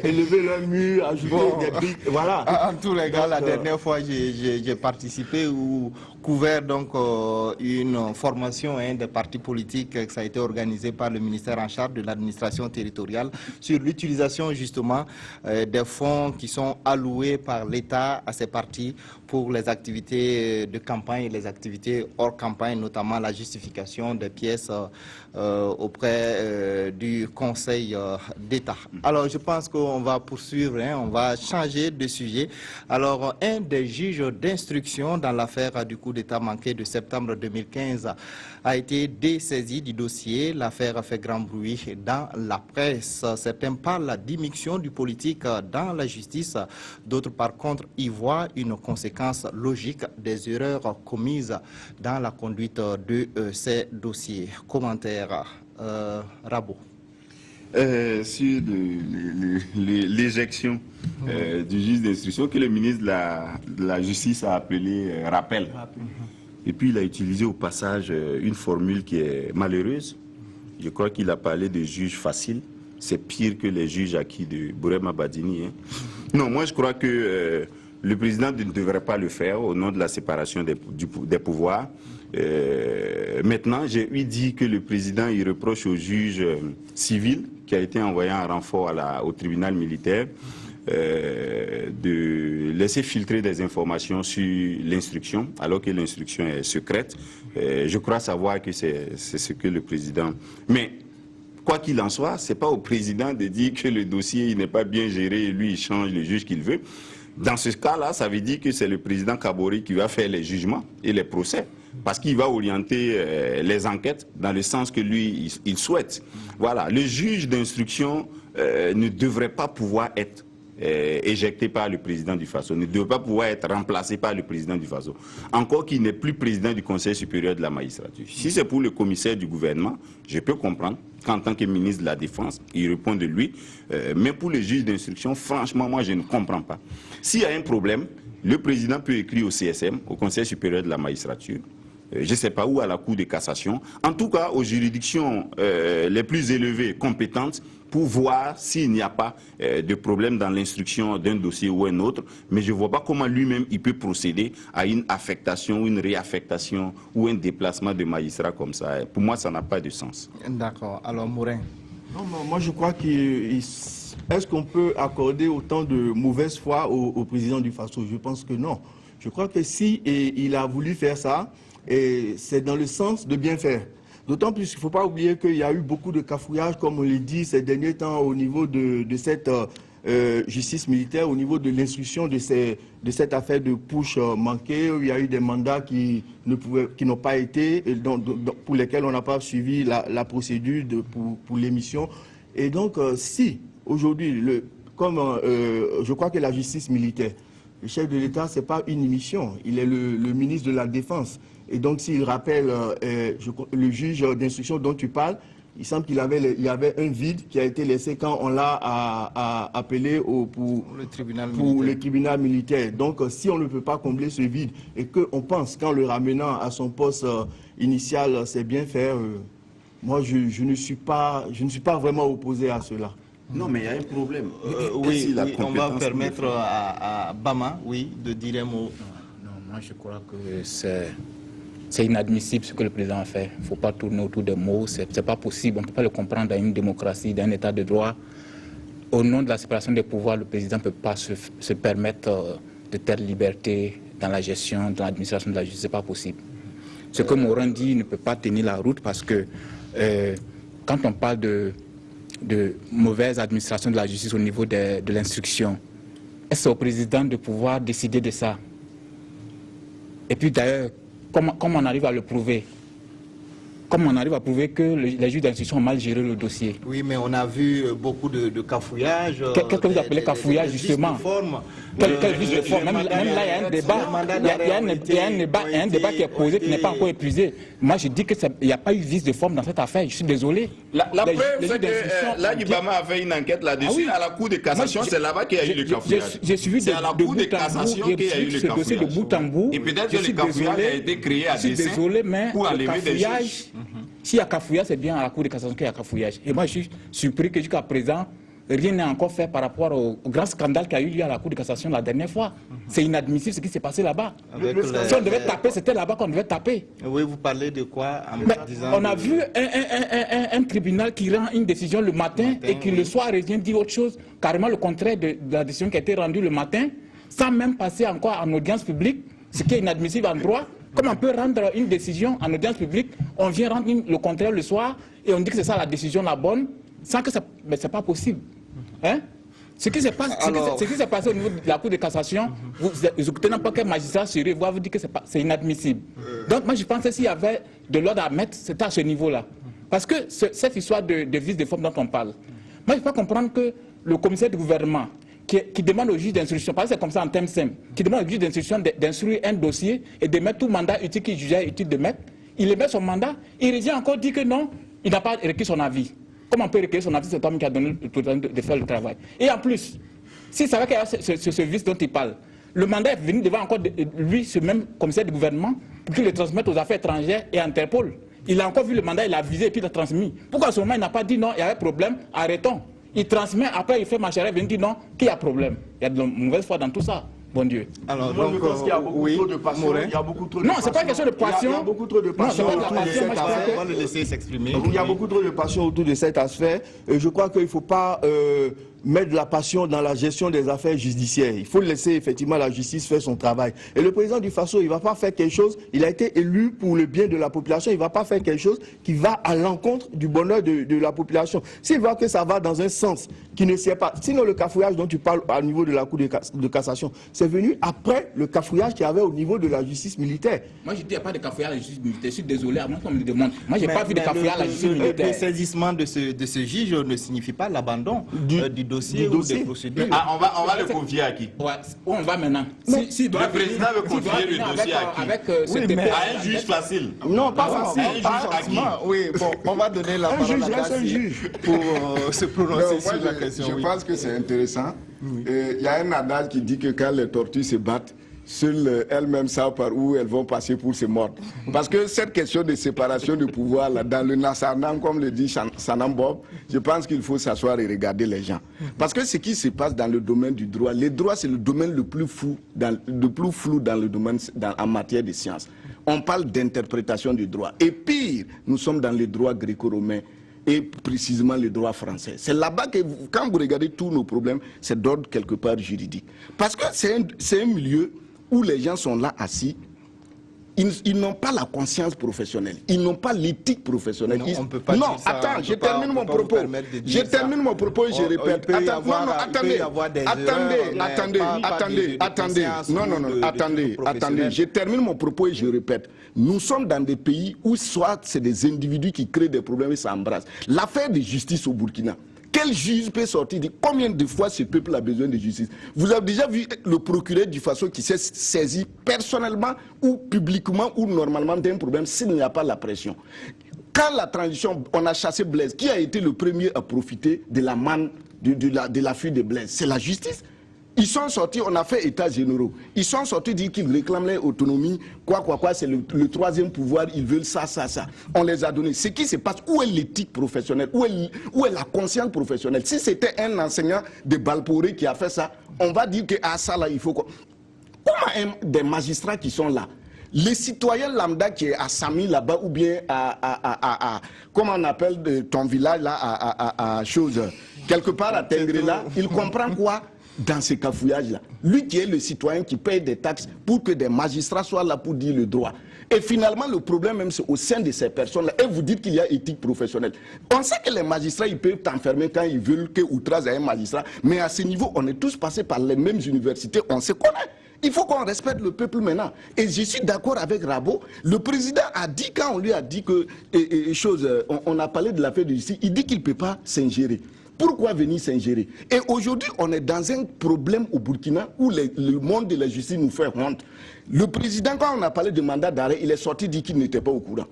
élever leur mur, ajouter des briques. Voilà. En tous les cas, la dernière fois, j'ai participé ou couvert donc une formation des partis politiques. Ça a été organisé par le ministère en charge de l'administration territoriale sur l'utilisation justement des fonds qui sont alloués par l'État à ces partis pour les activités de campagne et les activités hors campagne, notamment la justification des pièces auprès du Conseil d'État. Alors, je pense qu'on va poursuivre, on va changer de sujet. Alors, un des juges d'instruction dans l'affaire du coup d'État manqué de septembre 2015 a été dessaisi du dossier. L'affaire a fait grand bruit dans la presse. Certains parlent d'immixtion du politique dans la justice. D'autres, par contre, y voient une conséquence logique des erreurs commises dans la conduite de ces dossiers. Commentaire, Rabo. Sur l'éjection du juge d'instruction que le ministre de la Justice a appelé rappel. Et puis il a utilisé au passage une formule qui est malheureuse. Je crois qu'il a parlé de juge facile. C'est pire que les juges acquis de Bourema Badini. Non, moi je crois que le président ne devrait pas le faire au nom de la séparation des pouvoirs. Maintenant, j'ai eu dit que le président il reproche au juge civil qui a été envoyé en renfort au tribunal militaire de laisser filtrer des informations sur l'instruction, alors que l'instruction est secrète. Je crois savoir que c'est ce que le président... Mais quoi qu'il en soit, ce n'est pas au président de dire que le dossier n'est pas bien géré et lui, il change le juge qu'il veut. Dans ce cas-là, ça veut dire que c'est le président Kaboré qui va faire les jugements et les procès, parce qu'il va orienter les enquêtes dans le sens que lui, il souhaite. Voilà, le juge d'instruction ne devrait pas pouvoir être éjecté par le président du FASO, ne devrait pas pouvoir être remplacé par le président du FASO. Encore qu'il n'est plus président du Conseil supérieur de la magistrature. Si c'est pour le commissaire du gouvernement, je peux comprendre qu'en tant que ministre de la Défense, il répond de lui. Mais pour le juge d'instruction, franchement, moi, je ne comprends pas. S'il y a un problème, le président peut écrire au CSM, au Conseil supérieur de la magistrature, je ne sais pas où, à la Cour de cassation, en tout cas aux juridictions les plus élevées, compétentes, pour voir s'il n'y a pas de problème dans l'instruction d'un dossier ou un autre. Mais je ne vois pas comment lui-même il peut procéder à une affectation ou une réaffectation ou un déplacement de magistrat comme ça. Pour moi, ça n'a pas de sens. D'accord. Alors, Morin. Non, moi je crois est-ce qu'on peut accorder autant de mauvaise foi au président du FASO? Je pense que non. Je crois que si il a voulu faire ça, c'est dans le sens de bien faire. D'autant plus qu'il ne faut pas oublier qu'il y a eu beaucoup de cafouillages, comme on l'a dit ces derniers temps, au niveau de cette justice militaire, au niveau de l'instruction de cette affaire de push manquée, où il y a eu des mandats qui n'ont pas été, pour lesquels on n'a pas suivi la procédure pour l'émission. Et donc, si aujourd'hui, je crois que la justice militaire, le chef de l'État, ce n'est pas une émission, il est le ministre de la Défense. Et donc, s'il rappelle le juge d'instruction dont tu parles, il semble qu'il y avait un vide qui a été laissé quand on l'a appelé pour le tribunal militaire. Donc, si on ne peut pas combler ce vide et qu'on pense qu'en le ramenant à son poste initial, c'est bien faire, moi, je ne suis pas vraiment opposé à cela. Non, mais il y a un problème. Oui, on va permettre à Bama, de dire un mot. Non, moi je crois que c'est inadmissible ce que le président a fait. Il ne faut pas tourner autour des mots, c'est pas possible. On ne peut pas le comprendre dans une démocratie, dans un état de droit. Au nom de la séparation des pouvoirs, le président ne peut pas se permettre de telles libertés dans la gestion, dans l'administration de la justice. Ce n'est pas possible. Ce que Morin dit ne peut pas tenir la route parce que quand on parle de mauvaise administration de la justice au niveau de l'instruction, est-ce au président de pouvoir décider de ça? Et puis d'ailleurs, comment on arrive à le prouver? Comment on arrive à prouver que les juges d'instruction ont mal géré le dossier? Oui, mais on a vu beaucoup de cafouillages. Qu'est-ce que vous appelez cafouillage, justement? Quel vice de forme? Même là, il y a un débat. Il y a un débat qui est posé, qui n'est pas encore épuisé. Moi, je dis qu'il n'y a pas eu vice de forme dans cette affaire. Je suis désolé. La preuve, c'est que l'Ibama a fait une enquête là-dessus. À la Cour de cassation, c'est là-bas qu'il y a eu le cafouillage. C'est à la Cour de cassation qu'il y a eu le cafouillage. De bout en bout. Et peut-être que le cafouillage a été créé à dessein pour enlever des juges. S'il y a cafouillage, c'est bien à la Cour de cassation qu'il y a cafouillage. Et moi, je suis surpris que jusqu'à présent, rien n'est encore fait par rapport au grand scandale qui a eu lieu à la Cour de cassation la dernière fois. C'est inadmissible ce qui s'est passé là-bas. Si on devait taper, c'était là-bas qu'on devait taper. Oui, vous parlez de quoi on a vu un tribunal qui rend une décision le matin et qui le soir revient dire autre chose, carrément le contraire de la décision qui a été rendue le matin, sans même passer encore en audience publique, ce qui est inadmissible en droit. Comment on peut rendre une décision en audience publique, on vient rendre le contraire le soir et on dit que c'est ça la décision la bonne, sans que ça... Mais c'est pas possible. Hein? Ce qui s'est passé au niveau de la Cour de cassation, vous écoutez n'importe quel magistrat sérieux, vous dire que c'est inadmissible. Donc moi je pense que s'il y avait de l'ordre à mettre, c'était à ce niveau-là. Parce que cette histoire de vice de forme dont on parle, moi je peux pas comprendre que le commissaire du gouvernement, qui demande au juge d'instruction, parce que c'est comme ça en termes simples, qui demande au juge d'instruction d'instruire un dossier et de mettre tout mandat utile qu'il jugeait utile de mettre, il émet son mandat, il revient encore dire que non, il n'a pas requis son avis. Comment on peut recueillir son avis, c'est l'homme qui a donné l'autorisation de faire le travail. Et en plus, s'il savait qu'il y a ce vice dont il parle, le mandat est venu devant encore lui, ce même commissaire du gouvernement, pour qu'il le transmette aux affaires étrangères et à Interpol. Il a encore vu le mandat, il l'a visé et puis il l'a transmis. Pourquoi à ce moment il n'a pas dit non, il y avait problème, arrêtons. Il transmet, après il fait ma chère, il vient dire non, qu'il y a problème. Il y a de la mauvaise foi dans tout ça. Bon Dieu. Alors, moi, je pense qu'il y a beaucoup trop de passion. Il y a beaucoup trop de non, c'est pas une question de passion. Il y a beaucoup trop de passion autour de cette affaire. On va le laisser s'exprimer. Il y a beaucoup trop de passion autour de cette affaire. Je crois qu'il ne faut pas mettre de la passion dans la gestion des affaires judiciaires. Il faut laisser effectivement la justice faire son travail. Et le président du Faso, il ne va pas faire quelque chose, il a été élu pour le bien de la population, il ne va pas faire quelque chose qui va à l'encontre du bonheur de la population. S'il voit que ça va dans un sens qui ne sert pas, sinon le cafouillage dont tu parles au niveau de la Cour de cassation, c'est venu après le cafouillage qu'il y avait au niveau de la justice militaire. Moi, je dis qu'il n'y a pas de cafouillage à la justice militaire. Je suis désolé, à moi qu'on me le demande. Moi, je n'ai pas vu de cafouillage à la justice militaire. Le saisissement de ce juge ne signifie pas l'abandon du dossier ou des procédures. Ah, on va le confier à qui? Ouais, où on va maintenant? Le président veut confier le dossier à qui? À un juge facile. Non, pas facile. Oui, bon, on va donner la parole à Gassi pour se prononcer sur la question. Je pense que c'est intéressant. Il y a un adage qui dit que quand les tortues se battent, seules elles-mêmes savent par où elles vont passer pour se mordre. Parce que cette question de séparation de pouvoir, là, dans le Nassanam, comme le dit Sanam Bob, je pense qu'il faut s'asseoir et regarder les gens. Parce que ce qui se passe dans le domaine du droit, le droit c'est le domaine le plus flou dans le domaine en matière de sciences. On parle d'interprétation du droit. Et pire, nous sommes dans le droit gréco-romain et précisément le droit français. C'est là-bas que, quand vous regardez tous nos problèmes, c'est d'ordre quelque part juridique. Parce que c'est un milieu où les gens sont là assis, ils n'ont pas la conscience professionnelle, ils n'ont pas l'éthique professionnelle. Non, on peut pas dire ça, attends, je termine mon propos. Je termine mon propos et je répète. Attendez. Je termine mon propos et je répète. Nous sommes dans des pays où soit c'est des individus qui créent des problèmes et s'embrassent. L'affaire de justice au Burkina. Quel juge peut sortir dire combien de fois ce peuple a besoin de justice? Vous avez déjà vu le procureur du Faso qui s'est saisi personnellement ou publiquement ou normalement d'un problème s'il n'y a pas la pression. Quand la transition, on a chassé Blaise, qui a été le premier à profiter de la manne, de la fuite de Blaise? C'est la justice. Ils sont sortis, on a fait états généraux. Ils sont sortis dire qu'ils réclament l'autonomie, c'est le troisième pouvoir, ils veulent ça. On les a donnés. Ce qui se passe, où est l'éthique professionnelle? Où est la conscience professionnelle? Si c'était un enseignant de Balporé qui a fait ça, on va dire que ça là, il faut quoi? Comment des magistrats qui sont là? Les citoyens lambda qui est à Sami là-bas ou bien comment on appelle ton village là, à chose, quelque part à Tengré là, il comprend quoi? Dans ces cafouillages-là. Lui qui est le citoyen qui paye des taxes pour que des magistrats soient là pour dire le droit. Et finalement, le problème même, c'est au sein de ces personnes-là. Et vous dites qu'il y a éthique professionnelle. On sait que les magistrats, ils peuvent t'enfermer quand ils veulent que outrage à un magistrat. Mais à ce niveau, on est tous passés par les mêmes universités. On se connaît. Il faut qu'on respecte le peuple maintenant. Et je suis d'accord avec Rabo. Le président a dit, quand on lui a dit que... on a parlé de l'affaire de justice, il dit qu'il ne peut pas s'ingérer. Pourquoi venir s'ingérer? Et aujourd'hui, on est dans un problème au Burkina où le monde de la justice nous fait honte. Le président, quand on a parlé de mandat d'arrêt, il est sorti dire qu'il n'était pas au courant.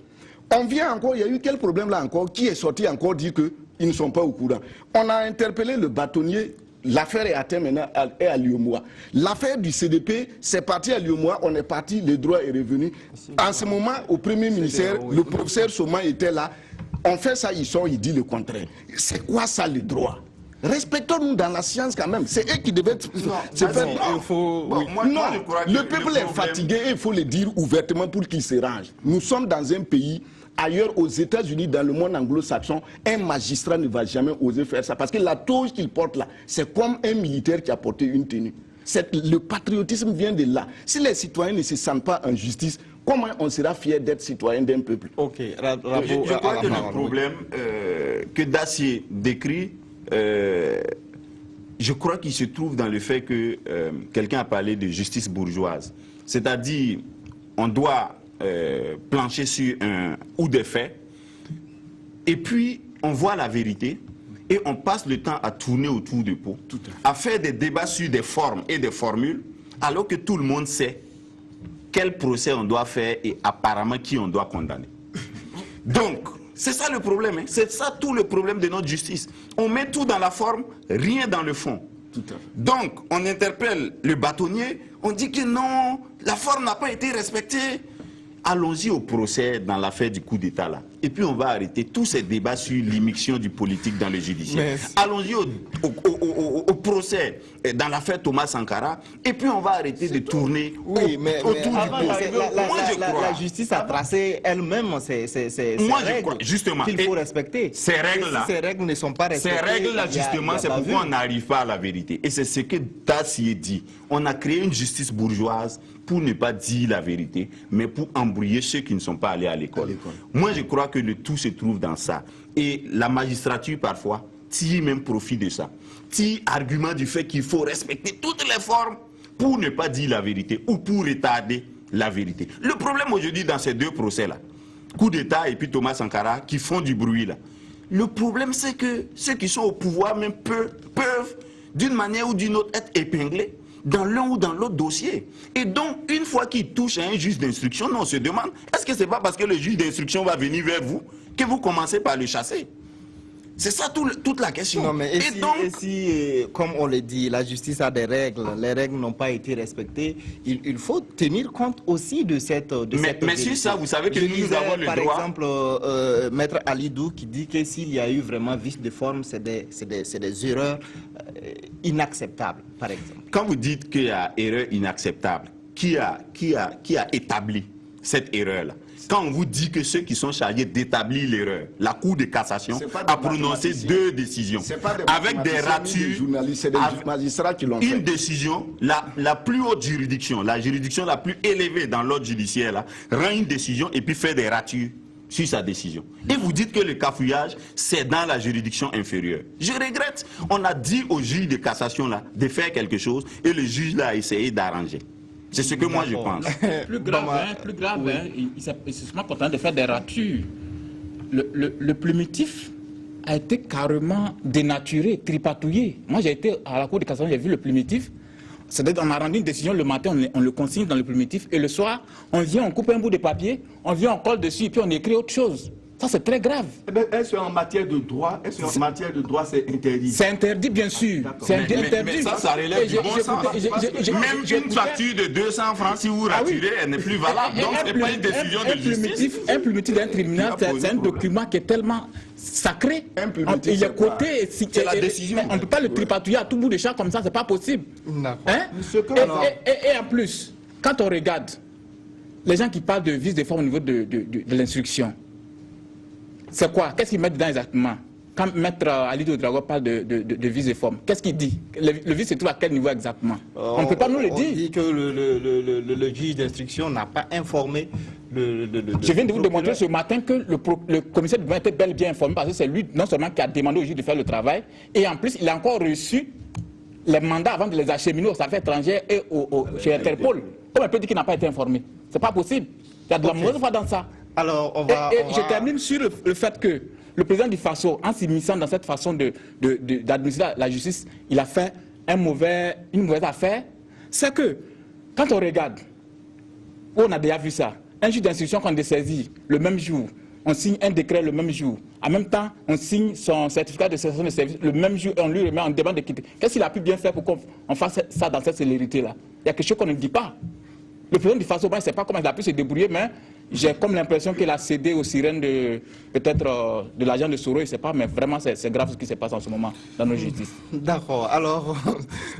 On vient encore, il y a eu quel problème là encore? Qui est sorti encore dire qu'ils ne sont pas au courant? On a interpellé le bâtonnier. L'affaire est atteinte maintenant à Lyomoa. L'affaire du CDP, c'est parti à Lyomoa, on est parti, le droit est revenu. En ce moment, au premier ministère, le professeur Soman était là. On fait ça, il dit le contraire. C'est quoi ça le droit? Respectons-nous dans la science quand même. C'est eux qui devaient se faire... Le peuple est fatigué et il faut le dire ouvertement pour qu'il se range. Nous sommes dans un pays... Ailleurs, aux États-Unis, dans le monde anglo-saxon, un magistrat ne va jamais oser faire ça. Parce que la toge qu'il porte là, c'est comme un militaire qui a porté une tenue. Le patriotisme vient de là. Si les citoyens ne se sentent pas en justice, comment on sera fier d'être citoyen d'un peuple? Ok, je crois que le problème que Dacier décrit, je crois qu'il se trouve dans le fait que quelqu'un a parlé de justice bourgeoise. C'est-à-dire, on doit plancher sur ou des faits, et puis on voit la vérité, et on passe le temps à tourner autour du pot, à faire des débats sur des formes et des formules, alors que tout le monde sait quel procès on doit faire et apparemment qui on doit condamner. Donc, c'est ça le problème, hein? C'est ça tout le problème de notre justice. On met tout dans la forme, rien dans le fond. Donc, on interpelle le bâtonnier, on dit que non, la forme n'a pas été respectée. Allons-y au procès dans l'affaire du coup d'État là. et puis on va arrêter tous ces débats sur l'immixtion du politique dans le judiciaire. Allons-y au procès dans l'affaire Thomas Sankara, et puis on va arrêter de tourner autour du procès. La justice a tracé elle-même ces règles qu'il faut respecter. Ces règles-là, si ces règles ne sont pas respectées, ces règles-là, justement, c'est pourquoi on n'arrive pas à la vérité. Et c'est ce que Dacier dit. On a créé une justice bourgeoise pour ne pas dire la vérité, mais pour embrouiller ceux qui ne sont pas allés à l'école. Moi, je crois que le tout se trouve dans ça. Et la magistrature, parfois, tire même profit de ça. Tire argument du fait qu'il faut respecter toutes les formes pour ne pas dire la vérité ou pour retarder la vérité. Le problème aujourd'hui dans ces deux procès-là, coup d'État et puis Thomas Sankara, qui font du bruit là, le problème c'est que ceux qui sont au pouvoir même peuvent d'une manière ou d'une autre, être épinglés dans l'un ou dans l'autre dossier. Et donc, une fois qu'ils touchent à un juge d'instruction, on se demande, est-ce que c'est pas parce que le juge d'instruction va venir vers vous que vous commencez par le chasser? C'est ça toute la question. Non, mais comme on le dit, la justice a des règles, les règles n'ont pas été respectées, il faut tenir compte aussi de cette mais sur ça, vous savez que nous avons le droit... Par exemple, Maître Alidou qui dit que s'il y a eu vraiment vice de forme, c'est des erreurs inacceptables, par exemple. Quand vous dites qu'il y a erreur inacceptable, qui a établi cette erreur-là? Quand on vous dit que ceux qui sont chargés d'établir l'erreur, la Cour de cassation a prononcé 2 décisions avec des ratures, c'est des magistrats qui l'ont fait. Une décision, la plus haute juridiction, la juridiction la plus élevée dans l'ordre judiciaire, là, rend une décision et puis fait des ratures sur sa décision. Et vous dites que le cafouillage, c'est dans la juridiction inférieure. Je regrette, on a dit au juge de cassation là, de faire quelque chose et le juge là a essayé d'arranger. C'est ce que moi je pense. Plus grave, il s'est seulement content de faire des ratures. Le plumitif a été carrément dénaturé, tripatouillé. Moi j'ai été à la Cour de cassation, j'ai vu le plumitif. C'est-à-dire on a rendu une décision le matin, on le consigne dans le plumitif, et le soir, on vient, on coupe un bout de papier, on vient, on colle dessus, et puis on écrit autre chose. Ça, c'est très grave. Est-ce en matière de droit, c'est interdit? C'est interdit, bien sûr. C'est interdit. Mais ça relève du bon sens. Même une facture de 200 francs, si vous raturez, elle n'est plus valable. Donc, ce n'est pas une décision de justice. Un plumitif d'un tribunal, c'est un document qui est tellement sacré. Il est coté. C'est la décision. On ne peut pas le tripatouiller à tout bout de champ comme ça, c'est pas possible. Et en plus, quand on regarde les gens qui parlent de vice de forme au niveau de l'instruction, c'est quoi? Qu'est-ce qu'ils mettent dedans exactement? Quand Maître Alidou Ouedraogo parle de vice de forme, qu'est-ce qu'il dit? Le vice se trouve à quel niveau exactement? On ne peut pas nous le dire. On dit que le juge d'instruction n'a pas informé Je viens de vous démontrer ce matin que le commissaire de était bel et bien informé parce que c'est lui non seulement qui a demandé au juge de faire le travail, et en plus il a encore reçu les mandats avant de les acheminer aux affaires étrangères et chez Interpol. Comment il peut dire qu'il n'a pas été informé? C'est pas possible. Il y a de la mauvaise foi dans ça. Alors, je termine sur le fait que le président du Faso, en s'immisçant dans cette façon d'administrer la justice, il a fait une mauvaise affaire. C'est que, quand on regarde, on a déjà vu ça, un juge d'instruction qu'on dessaisit le même jour, on signe un décret le même jour, en même temps, on signe son certificat de cessation de service le même jour et on lui remet en demande de quitter. Qu'est-ce qu'il a pu bien faire pour qu'on fasse ça dans cette célérité-là? Il y a quelque chose qu'on ne dit pas. Le président du Faso, je ne sais pas comment il a pu se débrouiller, mais j'ai comme l'impression qu'il a cédé aux sirènes peut-être de l'agent de Soro, je ne sais pas, mais vraiment c'est grave ce qui se passe en ce moment dans nos justices. D'accord, alors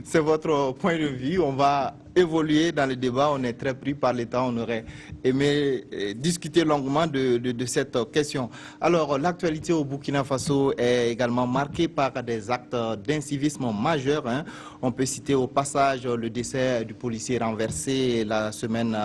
c'est votre point de vue, on va évoluer dans le débat, on est très pris par le temps, on aurait aimé discuter longuement de cette question. Alors l'actualité au Burkina Faso est également marquée par des actes d'incivisme majeurs. On peut citer au passage le décès du policier renversé la semaine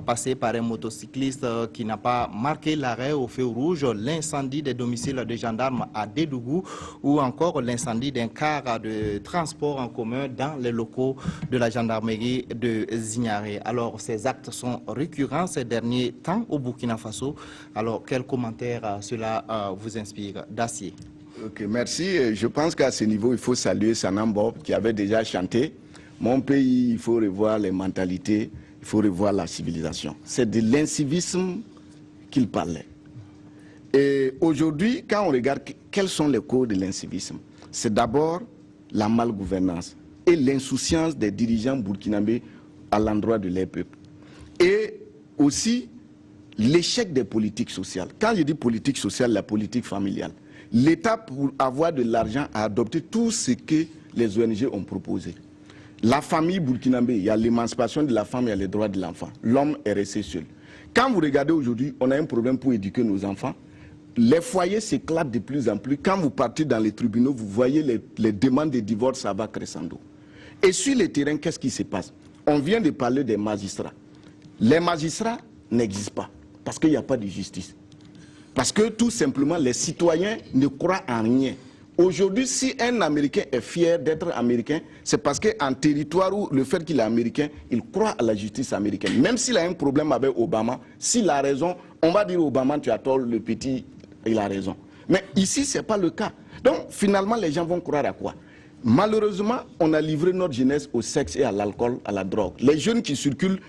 passée par un motocycliste qui n'a pas marqué l'arrêt au feu rouge, l'incendie des domiciles des gendarmes à Dédougou ou encore l'incendie d'un car de transport en commun dans les locaux de la gendarmerie de Zignaré. Alors, ces actes sont récurrents ces derniers temps au Burkina Faso. Alors, quel commentaire cela vous inspire? Dacier. Ok, merci. Je pense qu'à ce niveau, il faut saluer Sanam Bob qui avait déjà chanté. Mon pays, il faut revoir les mentalités, il faut revoir la civilisation. C'est de l'incivisme qu'il parlait. Et aujourd'hui, quand on regarde quelles sont les causes de l'incivisme, c'est d'abord la malgouvernance et l'insouciance des dirigeants burkinabés à l'endroit de leur peuple. Et aussi l'échec des politiques sociales. Quand je dis politique sociale, la politique familiale, l'État, pour avoir de l'argent, a adopté tout ce que les ONG ont proposé. La famille burkinabé, il y a l'émancipation de la femme, il y a les droits de l'enfant. L'homme est resté seul. Quand vous regardez aujourd'hui, on a un problème pour éduquer nos enfants. Les foyers s'éclatent de plus en plus. Quand vous partez dans les tribunaux, vous voyez les demandes de divorce, ça va crescendo. Et sur le terrain, qu'est-ce qui se passe? On vient de parler des magistrats. Les magistrats n'existent pas parce qu'il n'y a pas de justice. Parce que tout simplement, les citoyens ne croient en rien. Aujourd'hui, si un Américain est fier d'être Américain, c'est parce qu'en territoire où le fait qu'il est Américain, il croit à la justice américaine. Même s'il a un problème avec Obama, s'il a raison, on va dire Obama, tu as tort, le petit, il a raison. Mais ici, ce n'est pas le cas. Donc, finalement, les gens vont croire à quoi? Malheureusement, on a livré notre jeunesse au sexe et à l'alcool, à la drogue. Les jeunes qui circulent,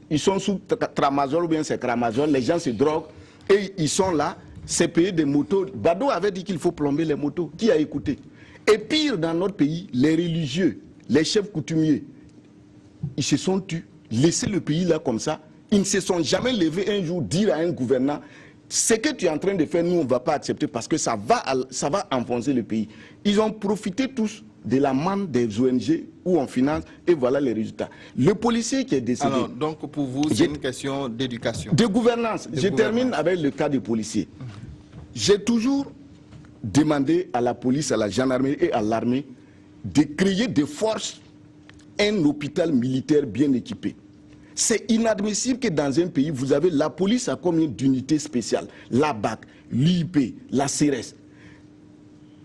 ils sont sous tramadol ou bien c'est cramazole, les gens se droguent et ils sont là. C'est payer des motos. Bado avait dit qu'il faut plomber les motos. Qui a écouté? Et pire, dans notre pays, les religieux, les chefs coutumiers, ils se sont tus, laissé le pays là comme ça. Ils ne se sont jamais levés un jour dire à un gouvernant, ce que tu es en train de faire, nous, on ne va pas accepter parce que ça va enfoncer le pays. Ils ont profité tous de la manne des ONG où on finance et voilà les résultats. Le policier qui est décédé... Alors, donc pour vous, c'est une question d'éducation. De gouvernance. Je termine avec le cas des policiers. J'ai toujours demandé à la police, à la gendarmerie et à l'armée de créer des forces, un hôpital militaire bien équipé. C'est inadmissible que dans un pays, vous avez la police à combien d'unités spéciales? La BAC, l'UIP, la CRS.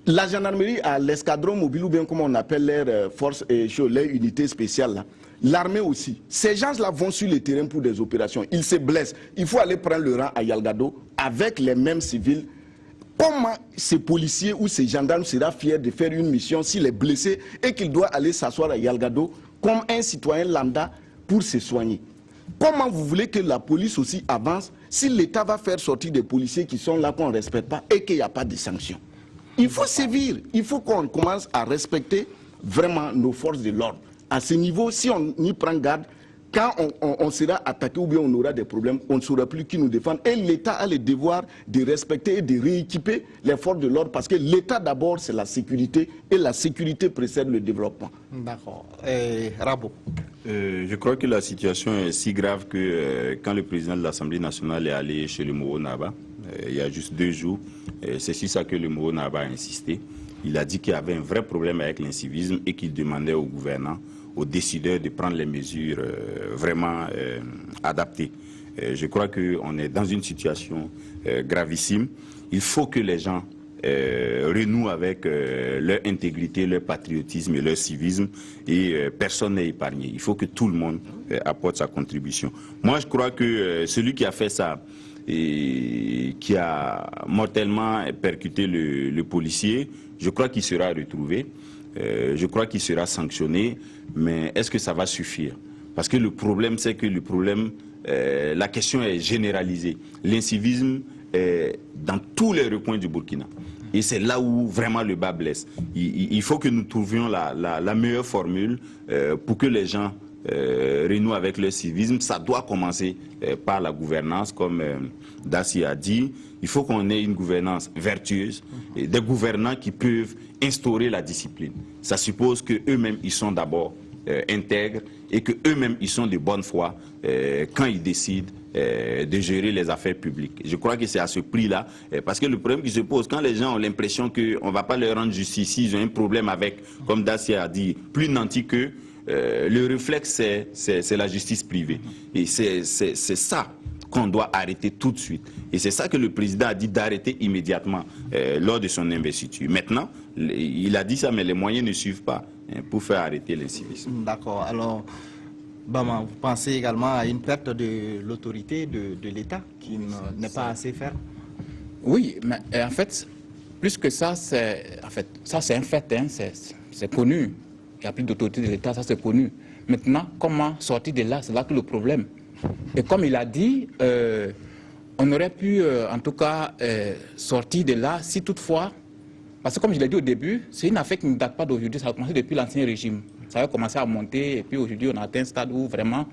La gendarmerie a l'escadron mobile ou bien comme on appelle leurs forces et les unités spéciales là. L'armée aussi. Ces gens-là vont sur le terrain pour des opérations. Ils se blessent. Il faut aller prendre le rang à Yalgado avec les mêmes civils. Comment ces policiers ou ces gendarmes sera fiers de faire une mission s'il est blessé et qu'il doit aller s'asseoir à Yalgado comme un citoyen lambda pour se soigner? Comment vous voulez que la police aussi avance si l'État va faire sortir des policiers qui sont là qu'on ne respecte pas et qu'il n'y a pas de sanctions? Il faut sévir, il faut qu'on commence à respecter vraiment nos forces de l'ordre. À ce niveau, si on y prend garde, quand on sera attaqué ou bien on aura des problèmes, on ne saura plus qui nous défend. Et l'État a le devoir de respecter et de rééquiper les forces de l'ordre parce que l'État d'abord c'est la sécurité et la sécurité précède le développement. D'accord. Rabo. Je crois que la situation est si grave que quand le président de l'Assemblée nationale est allé chez le Moro Naba, il y a juste 2 jours, c'est sur ça que le Moro Naba a insisté. Il a dit qu'il y avait un vrai problème avec l'incivisme et qu'il demandait aux gouvernants, aux décideurs de prendre les mesures vraiment adaptées. Je crois qu'on est dans une situation gravissime. Il faut que les gens renouent avec leur intégrité, leur patriotisme et leur civisme et personne n'est épargné. Il faut que tout le monde apporte sa contribution. Moi, je crois que celui qui a fait ça et qui a mortellement percuté le policier, je crois qu'il sera retrouvé, je crois qu'il sera sanctionné, mais est-ce que ça va suffire? Parce que le problème, c'est que la question est généralisée. L'incivisme est dans tous les recoins du Burkina. Et c'est là où vraiment le bas blesse. Il faut que nous trouvions la meilleure formule pour que les gens renouent avec leur civisme. Ça doit commencer par la gouvernance, comme Dassi a dit. Il faut qu'on ait une gouvernance vertueuse, et des gouvernants qui peuvent instaurer la discipline. Ça suppose qu'eux-mêmes, ils sont d'abord intègres et qu'eux-mêmes, ils sont de bonne foi quand ils décident de gérer les affaires publiques. Je crois que c'est à ce prix-là, parce que le problème qui se pose, quand les gens ont l'impression qu'on ne va pas leur rendre justice, ils ont un problème avec, comme Dassi a dit, plus nanti qu'eux, le réflexe, c'est la justice privée. Et c'est ça qu'on doit arrêter tout de suite. Et c'est ça que le président a dit d'arrêter immédiatement lors de son investiture. Maintenant, il a dit ça, mais les moyens ne suivent pas pour faire arrêter l'incivisme. D'accord. Alors, Bama, vous pensez également à une perte de l'autorité de l'État qui n'est pas assez ferme? Oui, mais en fait, plus que ça, c'est un fait, hein, c'est connu. Il n'y a plus d'autorité de l'État, ça c'est connu. Maintenant, comment sortir de là? C'est là que le problème. Et comme il a dit, on aurait pu en tout cas sortir de là si toutefois, parce que comme je l'ai dit au début, c'est une affaire qui ne date pas d'aujourd'hui, ça a commencé depuis l'Ancien Régime. Ça a commencé à monter et puis aujourd'hui on a atteint un stade où vraiment,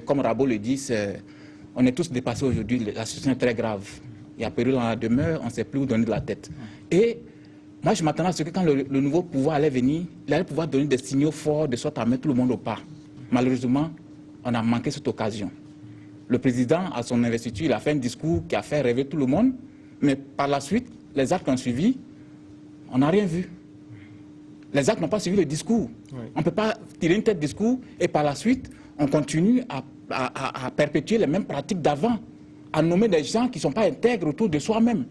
comme Rabo le dit, on est tous dépassés aujourd'hui, la situation est très grave. Il y a péril dans la demeure, on ne sait plus où donner de la tête. Et moi, je m'attendais à ce que quand le nouveau pouvoir allait venir, il allait pouvoir donner des signaux forts de sorte à mettre tout le monde au pas. Malheureusement, on a manqué cette occasion. Le président, à son investiture, il a fait un discours qui a fait rêver tout le monde, mais par la suite, les actes ont suivi, on n'a rien vu. Les actes n'ont pas suivi le discours. Oui. On ne peut pas tirer une tête de discours et par la suite, on continue à perpétuer les mêmes pratiques d'avant, à nommer des gens qui ne sont pas intègres autour de soi-même,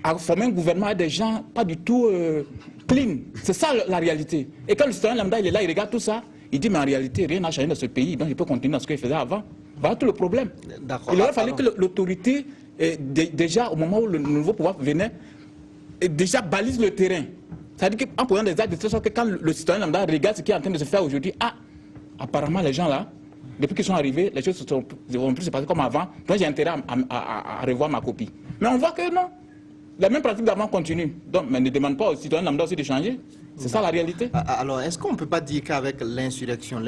à former un gouvernement avec des gens pas du tout clean. C'est ça la réalité. Et quand le citoyen lambda il est là, il regarde tout ça, il dit mais en réalité, rien n'a changé dans ce pays, donc il peut continuer dans ce qu'il faisait avant. Voilà tout le problème. Il aurait fallu que l'autorité, déjà au moment où le nouveau pouvoir venait, déjà balise le terrain. C'est-à-dire qu'en prenant des actes de telle sorte que quand le citoyen lambda regarde ce qui est en train de se faire aujourd'hui, apparemment les gens là, depuis qu'ils sont arrivés, les choses ne vont plus se passer comme avant, donc j'ai intérêt à revoir ma copie. Mais on voit que non, la même pratique d'avant continue. Donc, mais ne demande pas aux citoyens lambda aussi de changer. C'est ça la réalité. Alors, est-ce qu'on ne peut pas dire qu'avec l'insurrection